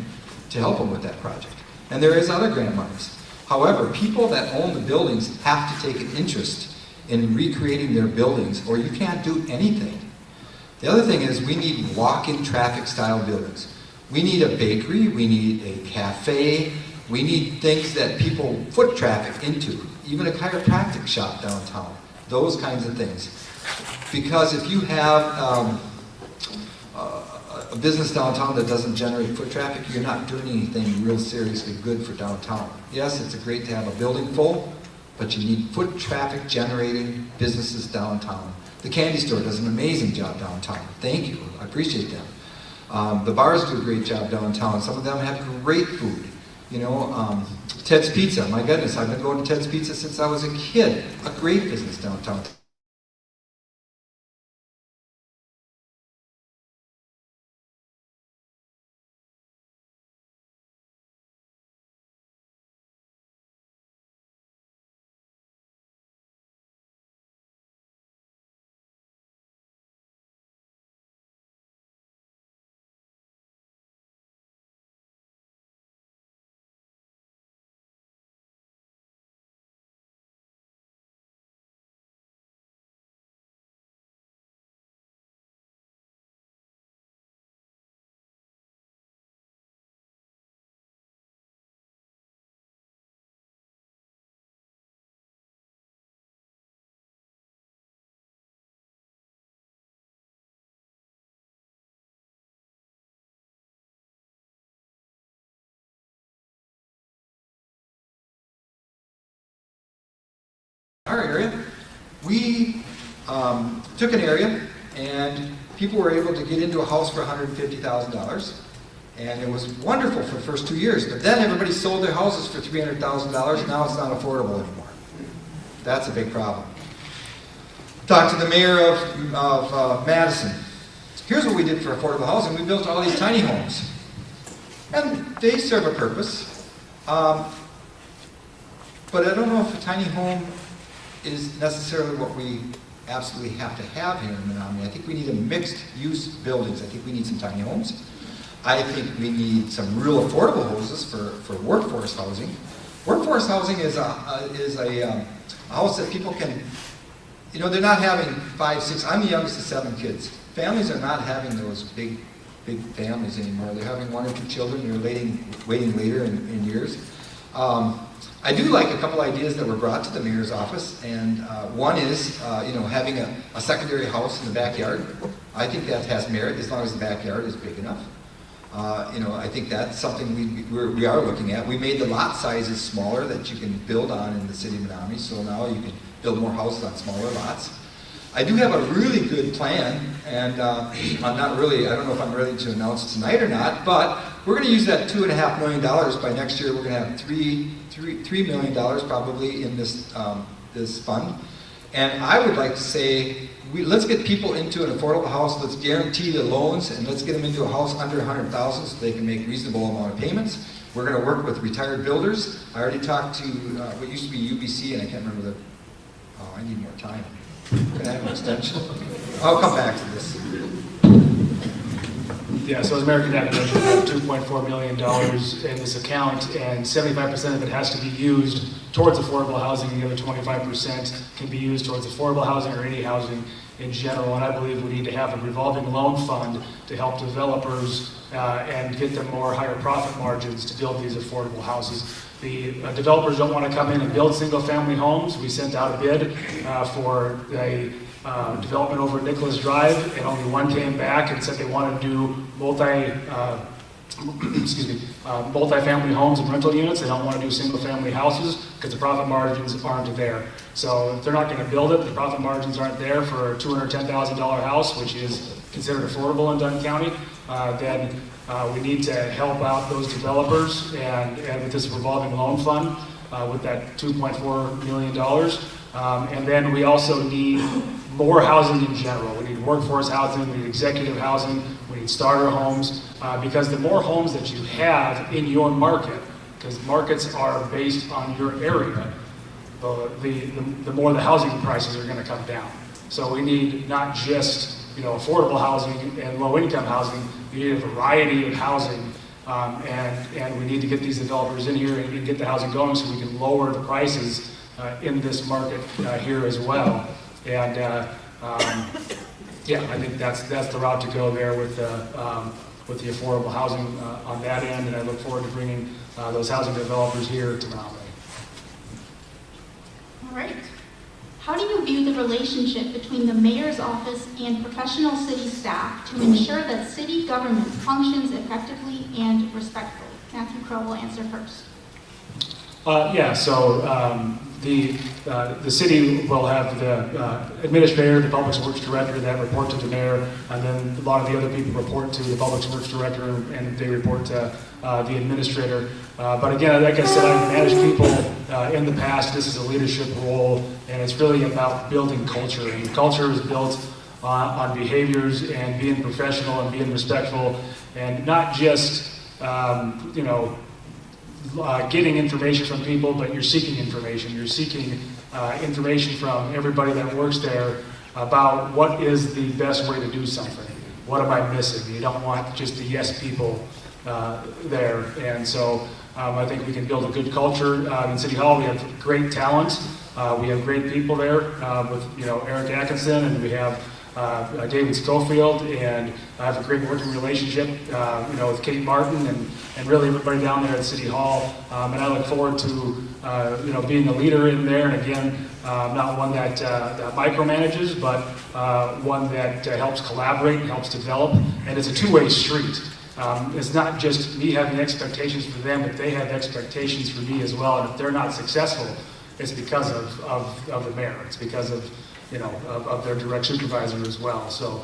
to help him with that project. And there is other grant monies. However, people that own the buildings have to take an interest in recreating their buildings, or you can't do anything. The other thing is we need walk-in traffic style buildings. We need a bakery, we need a cafe, we need things that people foot traffic into, even a chiropractic shop downtown, those kinds of things. Because if you have a business downtown that doesn't generate foot traffic, you're not doing anything real seriously good for downtown. Yes, it's great to have a building full, but you need foot traffic generating businesses downtown. The candy store does an amazing job downtown. Thank you, I appreciate them. The bars do a great job downtown. Some of them have great food. Ted's Pizza, my goodness, I've been going to Ted's Pizza since I was a kid. A great business downtown. Our area, we took an area and people were able to get into a house for $150,000, and it was wonderful for the first 2 years, but then everybody sold their houses for $300,000, now it's not affordable anymore. That's a big problem. Talked to the mayor of Madison. Here's what we did for affordable housing. We built all these tiny homes, and they serve a purpose, but I don't know if a tiny home is necessarily what we absolutely have to have here in Menomonie. I think we need a mixed-use buildings. I think we need some tiny homes. I think we need some real affordable houses for workforce housing. Workforce housing is a house that people can, they're not having 5, 6, I'm the youngest of 7 kids. Families are not having those big families anymore. They're having 1 or 2 children, and they're waiting later in years. I do like a couple ideas that were brought to the mayor's office, and one is, having a secondary house in the backyard. I think that has merit as long as the backyard is big enough. I think that's something we are looking at. We made the lot sizes smaller that you can build on in the city of Menomonie, so now you can build more houses on smaller lots. I do have a really good plan, and I don't know if I'm ready to announce it tonight or not, but we're going to use that $2.5 million by next year. We're going to have $3 million probably in this fund. And I would like to say, let's get people into an affordable house, let's guarantee the loans, and let's get them into a house under $100,000 so they can make reasonable amount of payments. We're going to work with retired builders. I already talked to what used to be UBC, and I can't remember I need more time. Can I have an extension? I'll come back to this. Yeah, so as American Dad mentioned, we have $2.4 million in this account, and 75% of it has to be used towards affordable housing, and the other 25% can be used towards affordable housing or any housing in general. And I believe we need to have a revolving loan fund to help developers and get them more higher profit margins to build these affordable houses. The developers don't want to come in and build single-family homes. We sent out a bid for a development over at Nicholas Drive, and only one came back and said they want to do multi-family homes and rental units. They don't want to do single-family houses because the profit margins aren't there. So if they're not going to build it, the profit margins aren't there for a $210,000 house, which is considered affordable in Dunn County, then we need to help out those developers, and with this revolving loan fund, with that $2.4 million, And then we also need more housing in general. We need workforce housing, we need executive housing, we need starter homes, because the more homes that you have in your market, because markets are based on your area, the more the housing prices are going to come down. So we need not just affordable housing and low-income housing. We need a variety of housing, and we need to get these developers in here and get the housing going so we can lower the prices in this market here as well. And yeah, I think that's the route to go there with the affordable housing on that end, and I look forward to bringing those housing developers here to Menomonie. All right. How do you view the relationship between the mayor's office and professional city staff to ensure that city government functions effectively and respectfully? Matthew Crow will answer first. Yeah, so the city will have the administrator, the public works director that report to the mayor, and then a lot of the other people report to the public works director, and they report to the administrator. But again, like I said, I've managed people in the past. This is a leadership role, and it's really about building culture. And culture is built on behaviors and being professional and being respectful, and not just getting information from people, but you're seeking information. You're seeking information from everybody that works there about what is the best way to do something. What am I missing? You don't want just the yes people there. And so I think we can build a good culture in City Hall. We have great talent. We have great people there with Eric Atkinson, and we have David Schofield, and I have a great working relationship, with Kate Martin and really everybody down there at City Hall. And I look forward to, being a leader in there. And again, not one that micromanages, but one that helps collaborate and helps develop. And it's a two-way street. It's not just me having expectations for them, but they have expectations for me as well. And if they're not successful, it's because of the mayor. It's because of their direct supervisor as well. So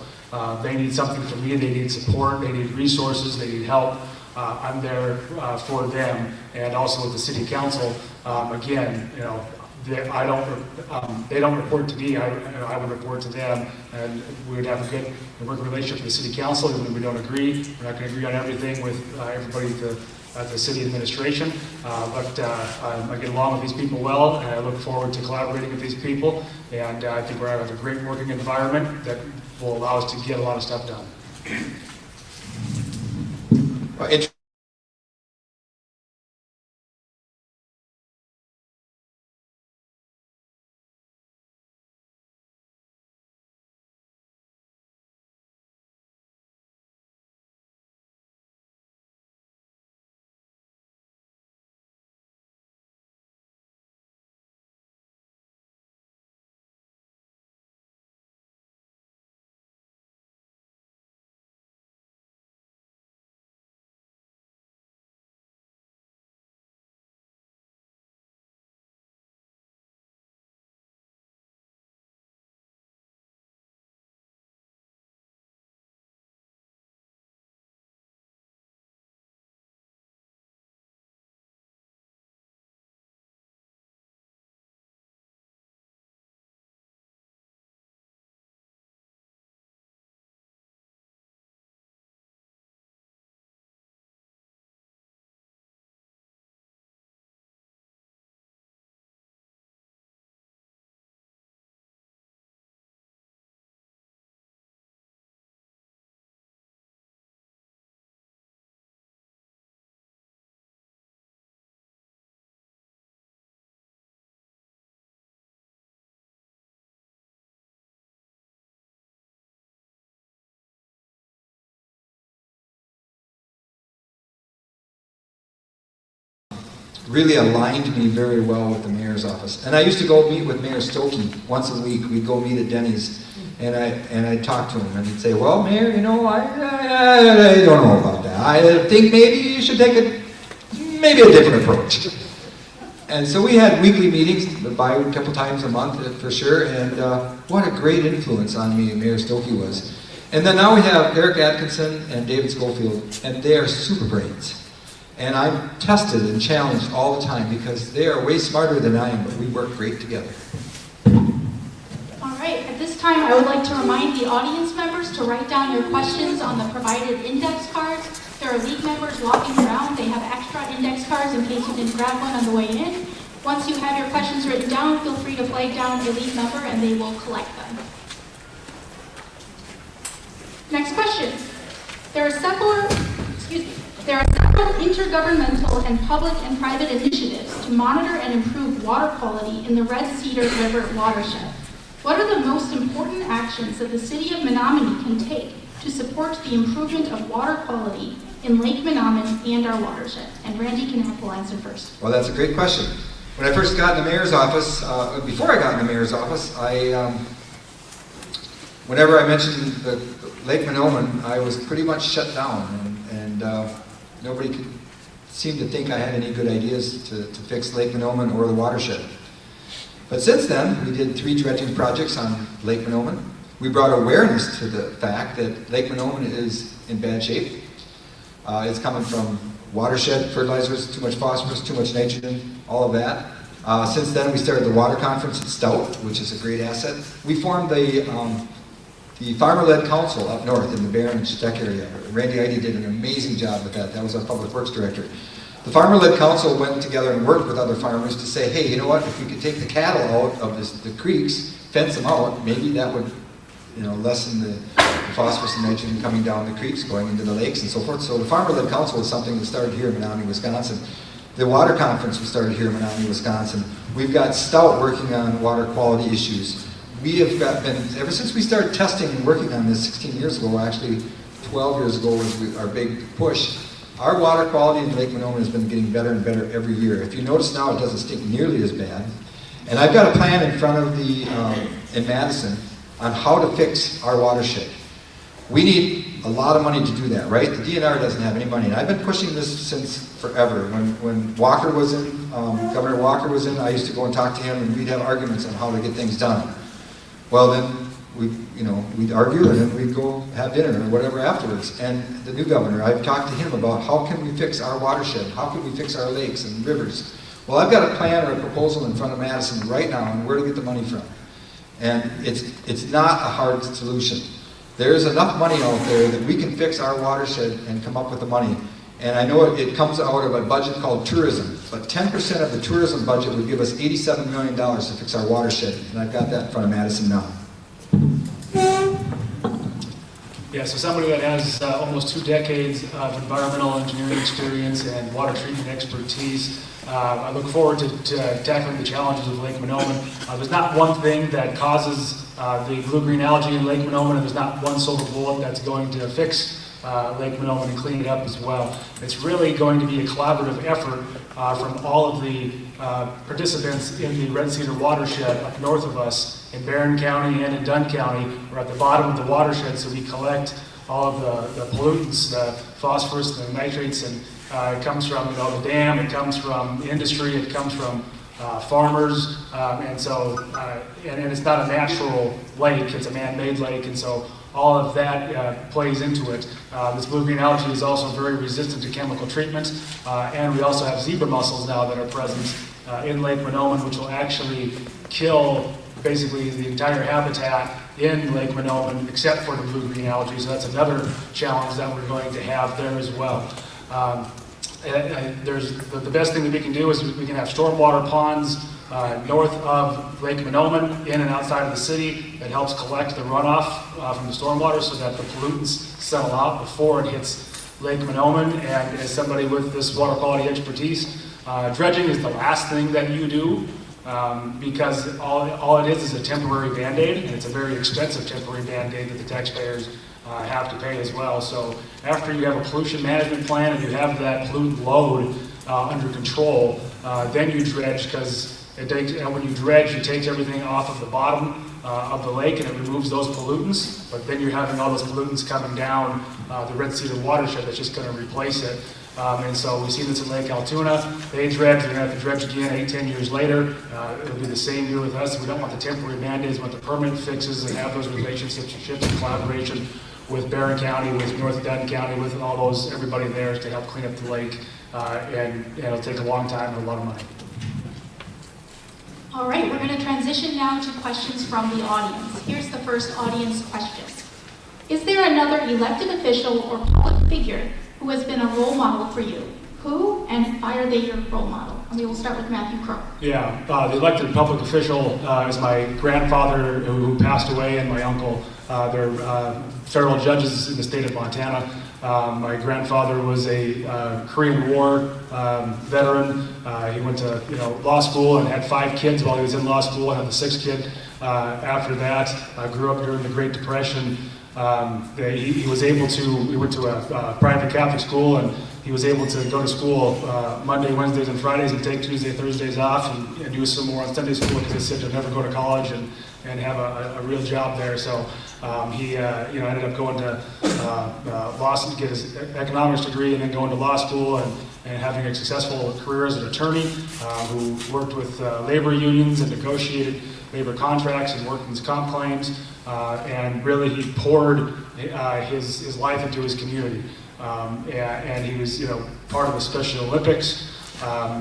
they need something from me. They need support. They need resources. They need help. I'm there for them, and also with the city council. Again, they don't report to me. I would report to them, and we would have a good working relationship with the city council. Even if we don't agree, we're not going to agree on everything with everybody at the city administration, but I get along with these people well, and I look forward to collaborating with these people, and I think we're going to have a great working environment that will allow us to get a lot of stuff done. Really aligned me very well with the mayor's office. And I used to go meet with Mayor Stokey once a week. We'd go meet at Denny's, and I'd talk to him, and he'd say, "Well, Mayor, I don't know about that. I think maybe you should take a different approach." And so we had weekly meetings, a couple times a month for sure, and what a great influence on me Mayor Stokey was. And then now we have Eric Atkinson and David Schofield, and they are super brains. And I'm tested and challenged all the time because they are way smarter than I am, but we work great together. time, I would like to remind the audience members to write down your questions on the provided index cards. There are league members walking around. They have extra index cards in case you didn't grab one on the way in. Once you have your questions written down, feel free to flag down a league member and they will collect them. Next question. There are several intergovernmental and public and private initiatives to monitor and improve water quality in the Red Cedar River watershed. What are the most important actions that the City of Menomonie can take to support the improvement of water quality in Lake Menomonie and our watershed? And Randy Knapp will answer first. Well, that's a great question. When I first got in the mayor's office, before I got in the mayor's office, whenever I mentioned the Lake Menomonie, I was pretty much shut down, and nobody could seem to think I had any good ideas to fix Lake Menomonie or the watershed. But since then, we did 3 dredging projects on Lake Menomonie. We brought awareness to the fact that Lake Menomonie is in bad shape. It's coming from watershed fertilizers, too much phosphorus, too much nitrogen, all of that. Since then, we started the water conference at Stout, which is a great asset. We formed the farmer-led council up north in the Barron and Steck area. Randy Eide did an amazing job with that. That was our public works director. The farmer-led council went together and worked with other farmers to say, hey, you know what, if we could take the cattle out of the creeks, fence them out, maybe that would lessen the phosphorus and nitrogen coming down the creeks, going into the lakes and so forth. So the farmer-led council was something that started here in Menomonie, Wisconsin. The water conference was started here in Menomonie, Wisconsin. We've got Stout working on water quality issues. We have been, ever since we started testing and working on this 16 years ago, actually 12 years ago was our big push, our water quality in Lake Menomonie has been getting better and better every year. If you notice now, it doesn't stink nearly as bad. And I've got a plan in front of in Madison on how to fix our watershed. We need a lot of money to do that, right? The DNR doesn't have any money. And I've been pushing this since forever. When Walker was in, Governor Walker was in, I used to go and talk to him and we'd have arguments on how to get things done. Well then, we'd argue and then we'd go have dinner or whatever afterwards. And the new governor, I've talked to him about how can we fix our watershed? How can we fix our lakes and rivers? Well, I've got a plan or a proposal in front of Madison right now on where to get the money from. And it's not a hard solution. There's enough money out there that we can fix our watershed and come up with the money. And I know it comes out of a budget called tourism, but 10% of the tourism budget would give us $87 million to fix our watershed. And I've got that in front of Madison now. Yeah, so somebody that has almost 2 decades of environmental engineering experience and water treatment expertise. I look forward to tackling the challenges of Lake Menomonie. There's not one thing that causes the blue-green algae in Lake Menomonie, and there's not one silver bullet that's going to fix Lake Menomonie and clean it up as well. It's really going to be a collaborative effort from all of the participants in the Red Cedar watershed up north of us in Barron County and in Dunn County. We're at the bottom of the watershed, so we collect all of the pollutants, the phosphorus, the nitrates, and it comes from the dam, it comes from industry, it comes from farmers, and it's not a natural lake, it's a man-made lake, and so all of that plays into it. This blue-green algae is also very resistant to chemical treatment, and we also have zebra mussels now that are present in Lake Menomonie, which will actually kill basically the entire habitat in Lake Menomonie except for the blue-green algae, so that's another challenge that we're going to have there as well. The best thing that we can do is we can have stormwater ponds north of Lake Menomonie, in and outside of the city, that helps collect the runoff from the stormwater so that the pollutants settle out before it hits Lake Menomonie. And as somebody with this water quality expertise, dredging is the last thing that you do because all it is a temporary Band-Aid, and it's a very expensive temporary Band-Aid that the taxpayers have to pay as well. So after you have a pollution management plan and you have that pollutant load under control, then you dredge, because when you dredge, it takes everything off of the bottom of the lake and it removes those pollutants, but then you're having all those pollutants coming down the Red Cedar watershed that's just going to replace it. And so we see this in Lake Altoona. They dredge, they're going to have to dredge again 8-10 years later. It'll be the same here with us. We don't want the temporary Band-Aids, we want the permanent fixes and have those relationships and collaboration with Barron County, with North Dunn County, with everybody there to help clean up the lake. And it'll take a long time and a lot of money. All right, we're going to transition now to questions from the audience. Here's the first audience question. Is there another elected official or public figure who has been a role model for you? Who and why are they your role model? And we will start with Matthew Crow. Yeah, the elected public official is my grandfather who passed away and my uncle. They're federal judges in the state of Montana. My grandfather was a Korean War veteran. He went to law school and had 5 kids while he was in law school, and had the 6th kid after that. Grew up during the Great Depression. He was able to, we went to a private Catholic school, and he was able to go to school Monday, Wednesdays, and Fridays, and take Tuesday, Thursdays off, and do some more on Sunday school because he said he'd never go to college and have a real job there. So he ended up going to law school to get his economics degree, and then going to law school and having a successful career as an attorney who worked with labor unions and negotiated labor contracts and workman's comp claims, and really he poured his life into his community. And he was, part of the Special Olympics.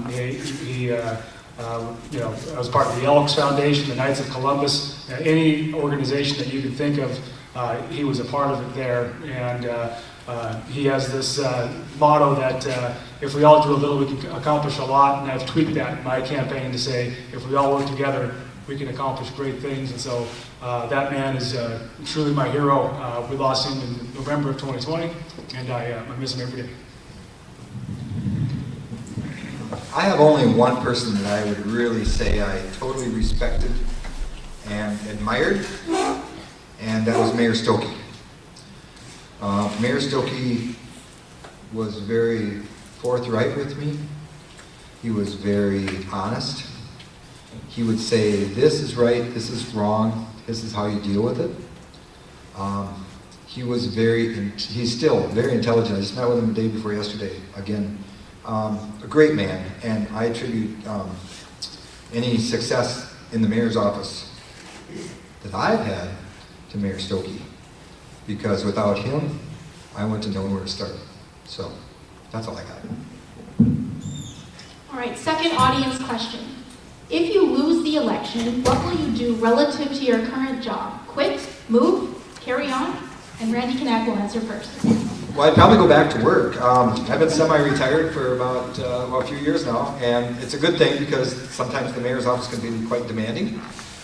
He was part of the Elks Foundation, the Knights of Columbus, any organization that you could think of, he was a part of it there. And he has this motto that if we all do a little, we can accomplish a lot. And I've tweaked that in my campaign to say, if we all work together, we can accomplish great things. And so that man is truly my hero. We lost him in November of 2020, and I miss him every day. I have only one person that I would really say I totally respected and admired, and that was Mayor Stokey. Mayor Stokey was very forthright with me. He was very honest. He would say, this is right, this is wrong, this is how you deal with it. He was he's still very intelligent. I just met with him the day before yesterday, again. A great man, and I attribute any success in the mayor's office that I've had to Mayor Stokey, because without him, I wouldn't have known where to start. So, that's all I got. All right, second audience question. If you lose the election, what will you do relative to your current job? Quit, move, carry on? And Randy Knack will answer first. Well, I'd probably go back to work. I've been semi-retired for about a few years now, and it's a good thing because sometimes the mayor's office can be quite demanding.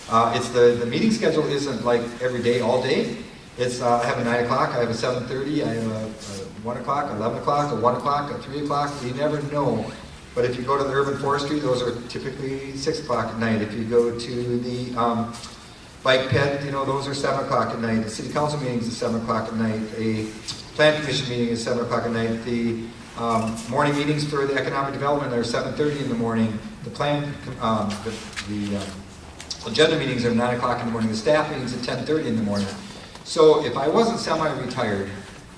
It's the meeting schedule isn't like every day, all day. It's I have a 9 o'clock, I have a 7:30, I have a 1 o'clock, 11 o'clock, a 1 o'clock, a 3 o'clock. You never know. But if you go to the urban forestry, those are typically 6 o'clock at night. If you go to the bike ped, those are 7 o'clock at night. The city council meetings is 7 o'clock at night. A plan commission meeting is 7 o'clock at night. The morning meetings for the economic development are 7:30 in the morning. The the agenda meetings are 9 o'clock in the morning. The staff meetings at 10:30 in the morning. So if I wasn't semi-retired,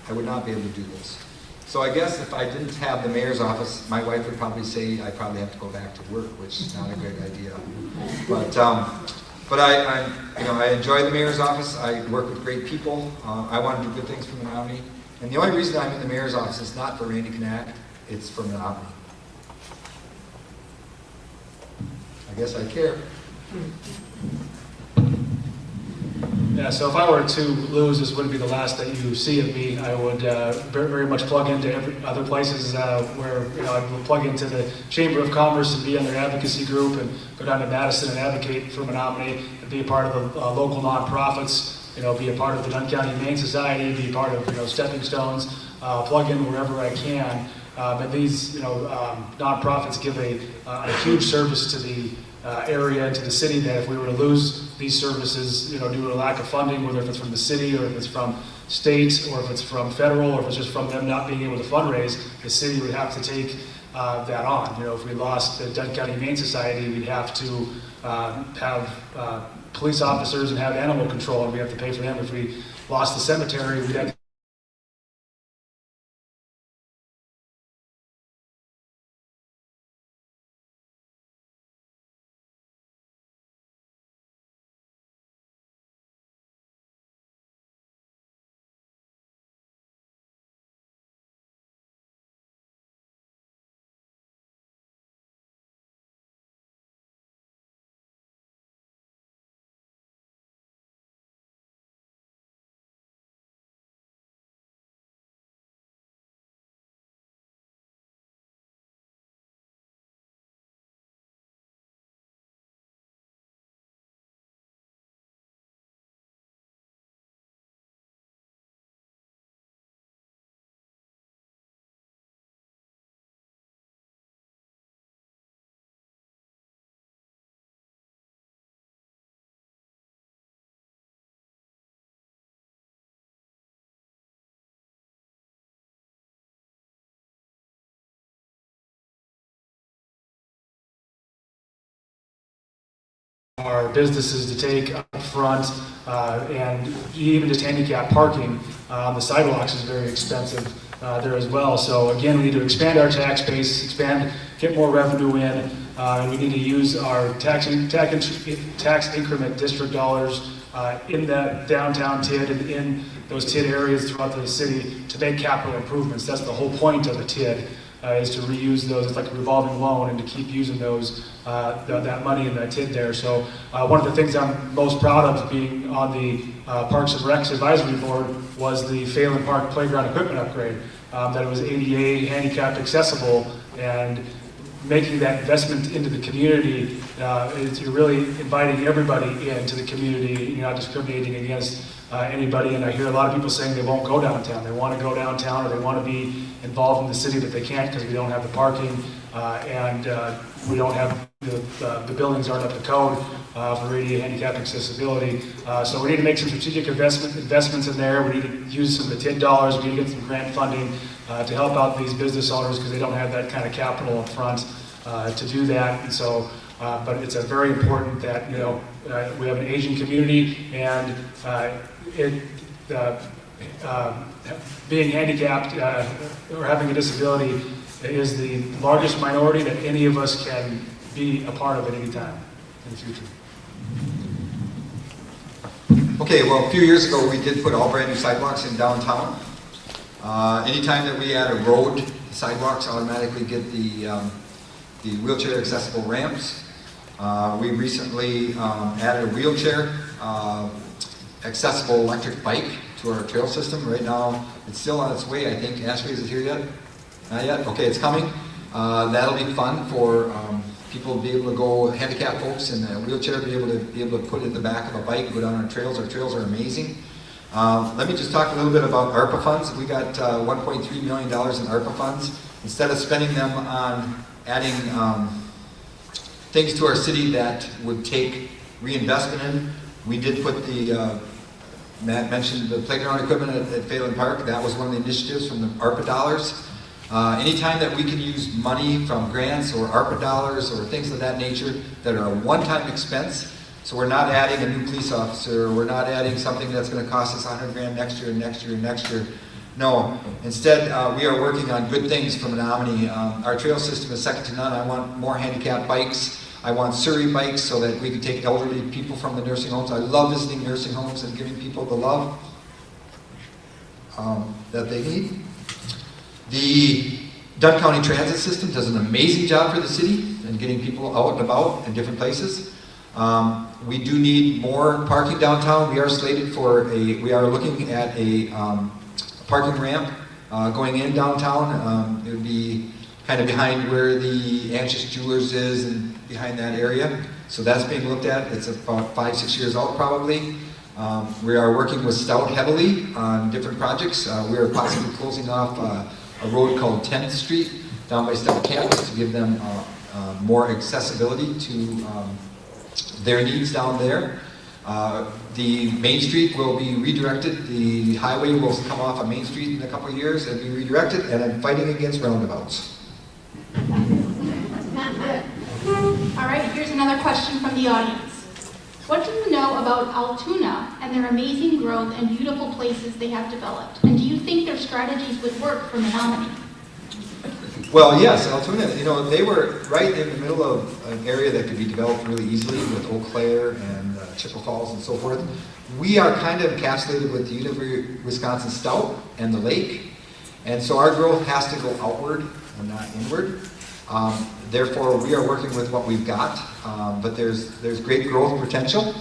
I would not be able to do this. So I guess if I didn't have the mayor's office, my wife would probably say I probably have to go back to work, which is not a great idea. But I enjoy the mayor's office. I work with great people. I want to do good things for Menomonie. And the only reason I'm in the mayor's office is not for Randy Knack, it's for Menomonie. I guess I care. Yeah, so if I were to lose, this wouldn't be the last that you see of me. I would very much plug into other places where I would plug into the Chamber of Commerce and be in their advocacy group, and go down to Madison and advocate for Menomonie, and be a part of the local nonprofits. Be a part of the Dunn County Humane Society, be part of Stepping Stones, plug in wherever I can. And these nonprofits give a huge service to the area and to the city, that if we were to lose these services, due to a lack of funding, whether if it's from the city or if it's from state or if it's from federal or if it's just from them not being able to fundraise, the city would have to take that on. If we lost the Dunn County Humane Society, we'd have to have police officers and have animal control, and we have to pay for them. If we lost the cemetery, we'd have to our businesses to take up front, and even just handicap parking on the sidewalks is very expensive there as well. So again, we need to expand our tax base, get more revenue in, and we need to use our tax increment district dollars in that downtown TID and in those TID areas throughout the city to make capital improvements. That's the whole point of a TID. Is to reuse those. It's like a revolving loan, and to keep using those that money in that TID there. So one of the things I'm most proud of being on the Parks and Recs Advisory Board was the Phelan Park playground equipment upgrade. That it was ADA handicapped accessible, and making that investment into the community you're really inviting everybody into the community. You're not discriminating against anybody. And I hear a lot of people saying they won't go downtown. They want to go downtown, or they want to be involved in the city, but they can't because we don't have the parking and we don't have the buildings aren't up to code for ADA handicap accessibility. So we need to make some strategic investments in there. We need to use some of the TID dollars. We need to get some grant funding to help out these business owners because they don't have that kind of capital up front to do that. And so, but it's a very important that we have an Asian community, and being handicapped or having a disability is the largest minority that any of us can be a part of at any time in the future. Okay, well, a few years ago we did put all brand new sidewalks in downtown. Anytime that we add a road, sidewalks automatically get the wheelchair accessible ramps. We recently added a wheelchair accessible electric bike to our trail system. Right now, it's still on its way, I think. Ashley, is it here yet? Not yet? Okay, it's coming. That'll be fun for people to be able to go, handicapped folks in a wheelchair, be able to put it in the back of a bike, go down our trails. Our trails are amazing. Let me just talk a little bit about ARPA funds. We got $1.3 million in ARPA funds. Instead of spending them on adding things to our city that would take reinvestment in, we did put Matt mentioned the playground equipment at Phelan Park. That was one of the initiatives from the ARPA dollars. Anytime that we can use money from grants or ARPA dollars or things of that nature that are a one-time expense, so we're not adding a new police officer, we're not adding something that's going to cost us $100,000 next year and next year and next year. No, instead we are working on good things for Menomonie. Our trail system is second to none. I want more handicapped bikes. I want Surrey bikes so that we can take elderly people from the nursing homes. I love visiting nursing homes and giving people the love that they need. The Dunn County Transit System does an amazing job for the city and getting people out and about in different places. We do need more parking downtown. We are slated for we are looking at a parking ramp going in downtown. It would be kind of behind where the Anxious Jewelers is and behind that area. So that's being looked at. It's about 5-6 years out probably. We are working with Stout heavily on different projects. We are possibly closing off a road called 10th Street down by Stout campus to give them more accessibility to their needs down there. The Main Street will be redirected. The highway will come off on Main Street in a couple of years and be redirected, and I'm fighting against roundabouts. All right, here's another question from the audience. What do you know about Altoona and their amazing growth and beautiful places they have developed? And do you think their strategies would work for Menomonie? Well, yes, Altoona, they were right in the middle of an area that could be developed really easily with Eau Claire and Chippewa Falls and so forth. We are kind of encapsulated with the University of Wisconsin Stout and the lake, and so our growth has to go outward and not inward. Therefore, we are working with what we've got, but there's great growth potential.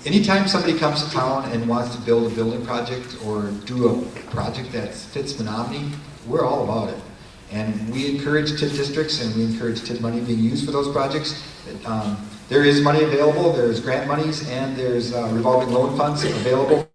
Anytime somebody comes to town and wants to build a building project or do a project that fits Menomonie, we're all about it. And we encourage TID districts and we encourage TID money being used for those projects. There is money available, there's grant monies, and there's revolving loan funds available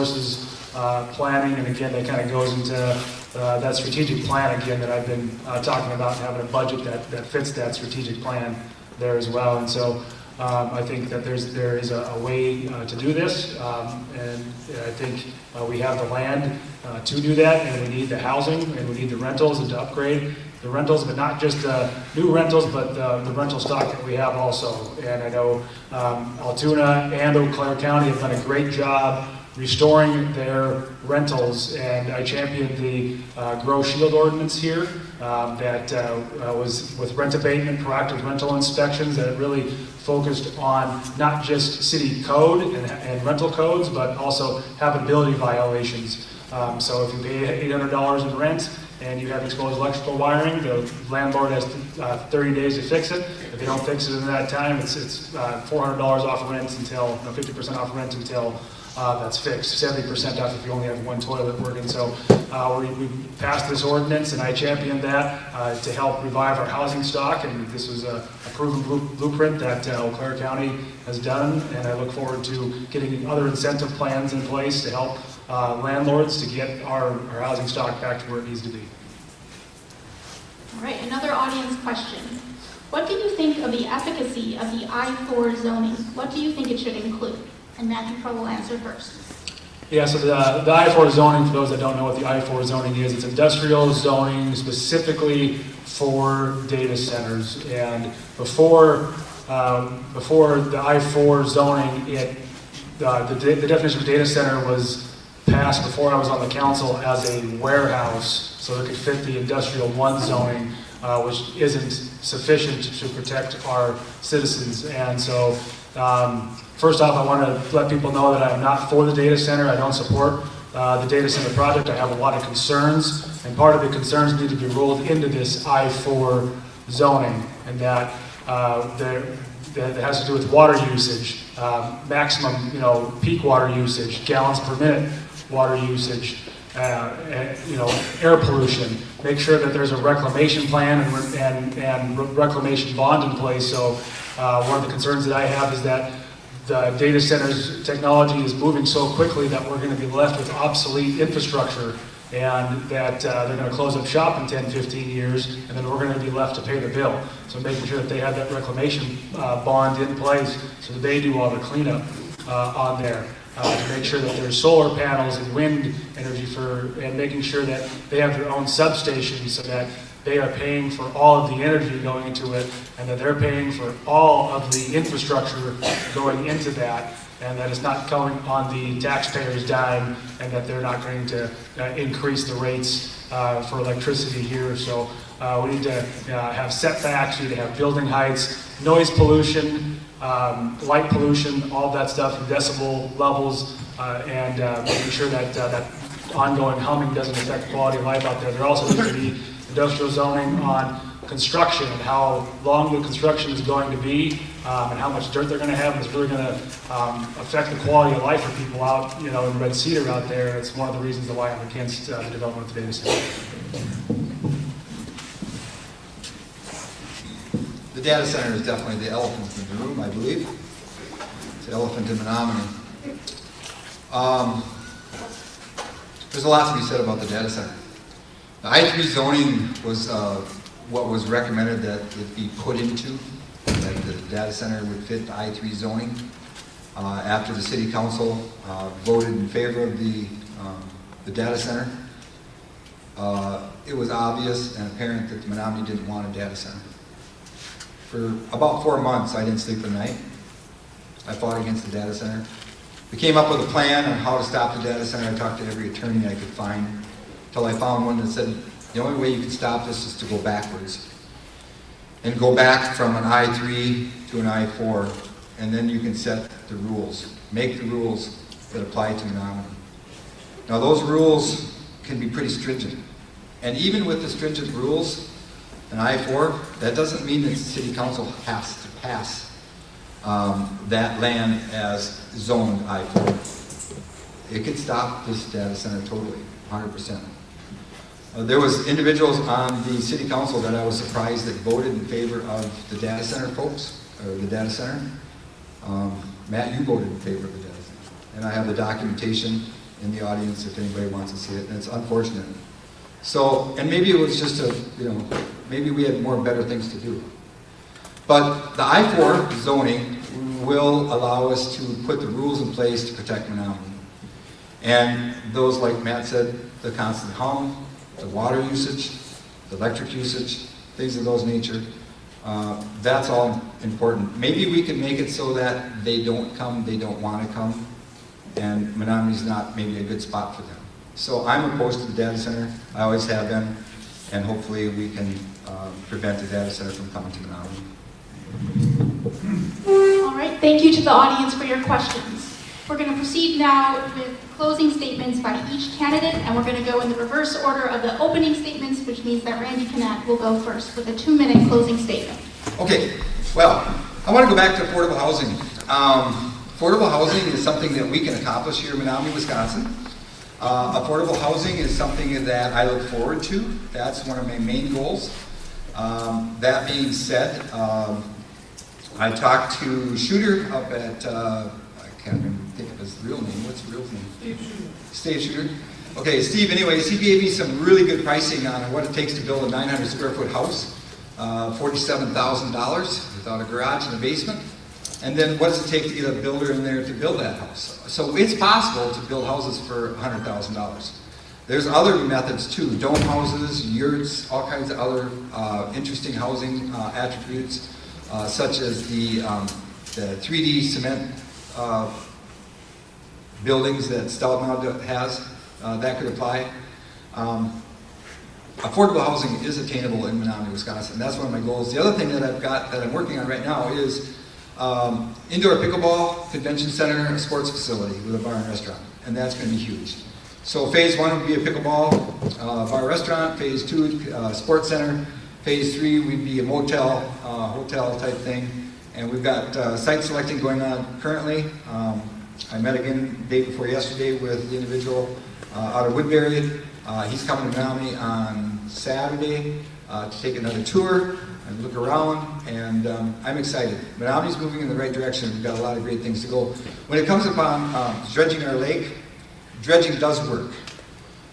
resources planning, and again, that kind of goes into that strategic plan again that I've been talking about, having a budget that fits that strategic plan there as well. And so I think that there is a way to do this, and I think we have the land to do that, and we need the housing, and we need the rentals, and to upgrade the rentals, but not just new rentals, but the rental stock that we have also. And I know Altoona and Eau Claire County have done a great job restoring their rentals, and I championed the Grow Shield ordinance here that was with rent abatement, proactive rental inspections, that really focused on not just city code and rental codes, but also habitability violations. So if you pay $800 in rent and you have exposed electrical wiring, the landlord has 30 days to fix it. If they don't fix it in that time, it's $400 off rent until, 50% off rent until that's fixed, 70% off if you only have one toilet working. So we passed this ordinance, and I championed that to help revive our housing stock, and this was a proven blueprint that Eau Claire County has done, and I look forward to getting other incentive plans in place to help landlords to get our housing stock back to where it needs to be. All right, another audience question. What do you think of the efficacy of the I-4 zoning? What do you think it should include? And Matthew Pro will answer first. Yeah, so the I-4 zoning, for those that don't know what the I-4 zoning is, it's industrial zoning specifically for data centers. And before the I-4 zoning, the definition of data center was passed before I was on the council as a warehouse, so it could fit the industrial 1 zoning, which isn't sufficient to protect our citizens. And so first off, I want to let people know that I'm not for the data center. I don't support the data center project. I have a lot of concerns, and part of the concerns need to be rolled into this I-4 zoning, and that that has to do with water usage, maximum, peak water usage, gallons per minute water usage, air pollution. Make sure that there's a reclamation plan and reclamation bond in place. So one of the concerns that I have is that the data centers technology is moving so quickly that we're going to be left with obsolete infrastructure, and that they're going to close up shop in 10, 15 years, and then we're going to be left to pay the bill. So making sure that they have that reclamation bond in place so that they do all the cleanup on there. To make sure that there's solar panels and wind energy and making sure that they have their own substations so that they are paying for all of the energy going into it, and that they're paying for all of the infrastructure going into that, and that it's not coming on the taxpayer's dime, and that they're not going to increase the rates for electricity here. So we need to have setbacks, we need to have building heights, noise pollution, light pollution, all that stuff, decibel levels, and making sure that that ongoing humming doesn't affect quality of life out there. There also needs to be industrial zoning on construction and how long the construction is going to be, and how much dirt they're going to have, and it's really going to affect the quality of life for people out, in Red Cedar out there. It's one of the reasons why I'm against the development of the data center. The data center is definitely the elephant in the room, I believe. It's the elephant in Menomonie. There's a lot to be said about the data center. The I-3 zoning was what was recommended that it be put into, that the data center would fit the I-3 zoning. After the city council voted in favor of the data center, it was obvious and apparent that the Menomonie didn't want a data center. For about 4 months, I didn't sleep at night. I fought against the data center. We came up with a plan on how to stop the data center. I talked to every attorney I could find, until I found one that said, the only way you can stop this is to go backwards. And go back from an I-3 to an I-4, and then you can set the rules. Make the rules that apply to Menomonie. Now those rules can be pretty stringent. And even with the stringent rules, an I-4, that doesn't mean that the city council has to pass that land as zoned I-4. It could stop this data center totally, 100%. There was individuals on the city council that I was surprised that voted in favor of the data center folks, or the data center. Matt, you voted in favor of the data center. And I have the documentation in the audience if anybody wants to see it, and it's unfortunate. So, and maybe it was just maybe we had more better things to do. But the I-4 zoning will allow us to put the rules in place to protect Menomonie. And those, like Matt said, the constant hum, the water usage, the electric usage, things of those nature, that's all important. Maybe we can make it so that they don't come, they don't want to come, and Menomonie's not maybe a good spot for them. So I'm opposed to the data center, I always have been, and hopefully we can prevent the data center from coming to Menomonie. All right, thank you to the audience for your questions. We're going to proceed now with closing statements by each candidate, and we're going to go in the reverse order of the opening statements, which means that Randy Knack will go first with a 2-minute closing statement. Okay, well, I want to go back to affordable housing. Affordable housing is something that we can accomplish here in Menomonie, Wisconsin. Affordable housing is something that I look forward to. That's one of my main goals. That being said, I talked to Shooter up at, I can't even think of his real name. What's his real name? Steve Shooter. Okay, Steve, anyways, he gave me some really good pricing on what it takes to build a 900 square foot house, $47,000 without a garage and a basement. And then what does it take to get a builder in there to build that house? So it's possible to build houses for $100,000. There's other methods too, dome houses, yurts, all kinds of other interesting housing attributes, such as the 3D cement buildings that Stoutmount has, that could apply. Affordable housing is attainable in Menomonie, Wisconsin. That's one of my goals. The other thing that I've got that I'm working on right now is indoor pickleball, convention center, a sports facility with a bar and restaurant, and that's going to be huge. So phase 1 would be a pickleball bar restaurant, phase 2 sports center, phase 3 would be a motel, hotel type thing, and we've got site selecting going on currently. I met again the day before yesterday with the individual out of Woodbury. He's coming to Menomonie on Saturday to take another tour and look around, and I'm excited. Menomonie's moving in the right direction. We've got a lot of great things to go. When it comes upon dredging our lake, dredging does work.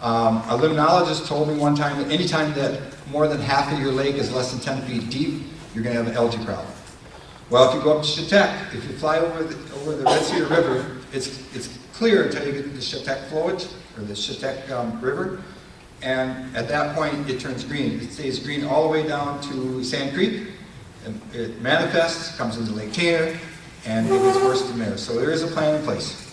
A limnologist told me one time that anytime that more than half of your lake is less than 10 feet deep, you're going to have an algae problem. Well, if you go up to Chetek, if you fly over the Red Cedar River, it's clear until you get to the Chetek flowage, or the Chetek River, and at that point it turns green. It stays green all the way down to Sand Creek, and it manifests, comes into Lake Tanner, and it gets worse from there. So there is a plan in place.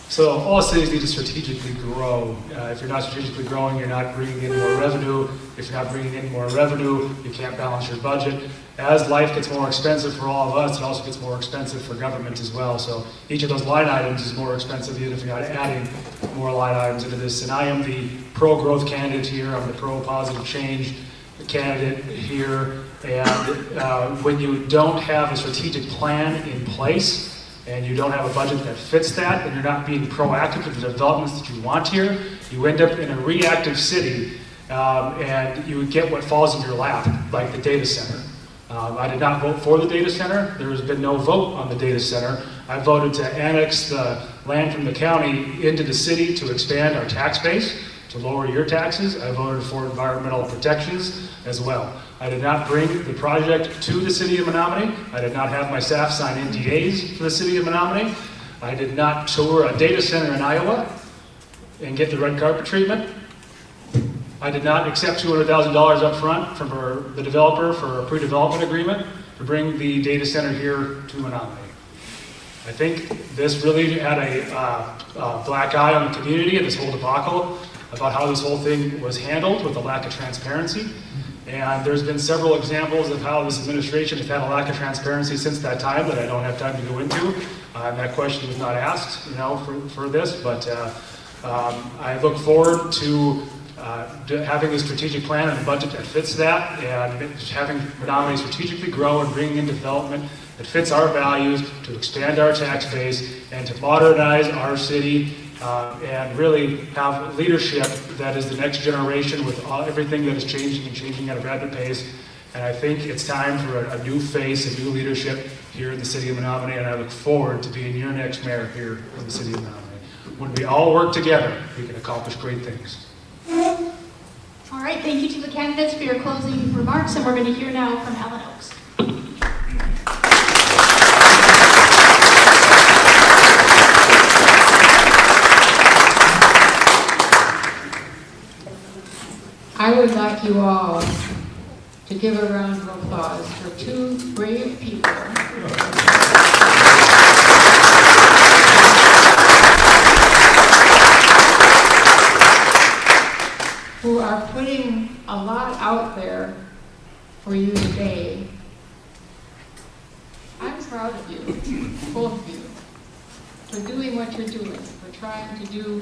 So all cities need to strategically grow. If you're not strategically growing, you're not bringing in more revenue. If you're not bringing in more revenue, you can't balance your budget. As life gets more expensive for all of us, it also gets more expensive for government as well. So each of those line items is more expensive even if you're not adding more line items into this. And I am the pro-growth candidate here. I'm the pro-positive change candidate here. And when you don't have a strategic plan in place, and you don't have a budget that fits that, and you're not being proactive with the developments that you want here, you end up in a reactive city, and you get what falls in your lap, like the data center. I did not vote for the data center. There has been no vote on the data center. I voted to annex the land from the county into the city to expand our tax base, to lower your taxes. I voted for environmental protections as well. I did not bring the project to the city of Menomonie. I did not have my staff sign NDAs for the city of Menomonie. I did not tour a data center in Iowa and get the red carpet treatment. I did not accept $200,000 up front from the developer for a pre-development agreement to bring the data center here to Menomonie. I think this really had a black eye on the community and this whole debacle about how this whole thing was handled with a lack of transparency. And there's been several examples of how this administration has had a lack of transparency since that time that I don't have time to go into. That question was not asked, for this, but I look forward to having a strategic plan and a budget that fits that, and having Menomonie strategically grow and bringing in development that fits our values, to expand our tax base, and to modernize our city, and really have leadership that is the next generation with everything that is changing and changing at a rapid pace. And I think it's time for a new face, a new leadership here in the city of Menomonie, and I look forward to being your next mayor here in the city of Menomonie. When we all work together, we can accomplish great things. All right, thank you to the candidates for your closing remarks, and we're going to hear now from Ellen Oaks. I would like you all to give a round of applause for two brave people who are putting a lot out there for you today. I'm proud of you, both of you, for doing what you're doing, for trying to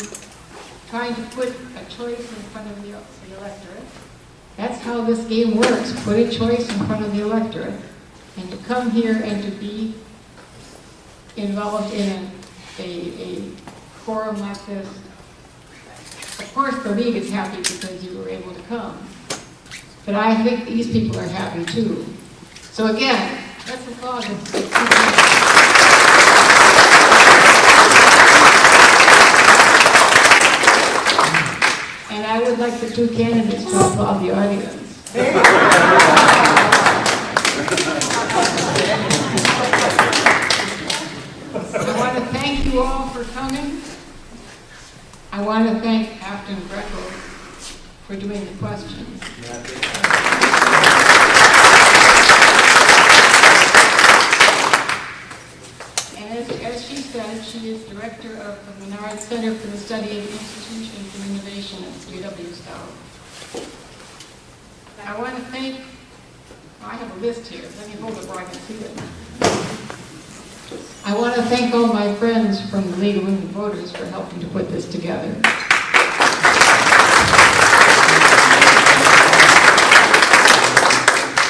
put a choice in front of the electorate. That's how this game works. Put a choice in front of the electorate. And to come here and to be involved in a forum like this. Of course, the league is happy because you were able to come. But I think these people are happy too. So again, let's applaud this. And I would like the two candidates to applaud the audience. I want to thank you all for coming. I want to thank Afton Greco for doing the questions. And as she said, she is director of the Menard Center for the Study of Institutions and Innovation at UW South. I want to thank, I have a list here, let me hold it where I can see it. I want to thank all my friends from the League of Women Voters for helping to put this together.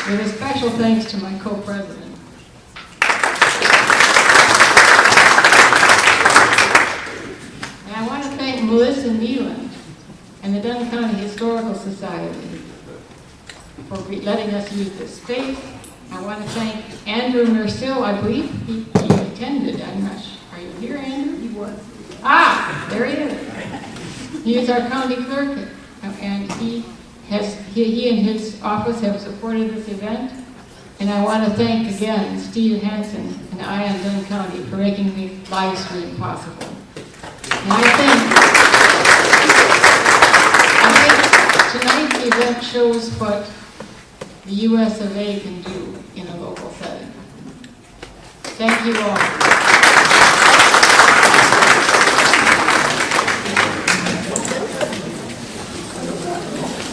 With a special thanks to my co-president. And I want to thank Melissa Neeland and the Dunn County Historical Society for letting us use this space. I want to thank Andrew Mersil. I believe he attended. I'm not sure. Are you here, Andrew? He was. Ah, there he is. He is our county clerk, and he and his office have supported this event. And I want to thank again Steve Hansen and Ion Dunn County for making the live stream possible. And I think tonight the event shows what the US of A can do in a local setting. Thank you all.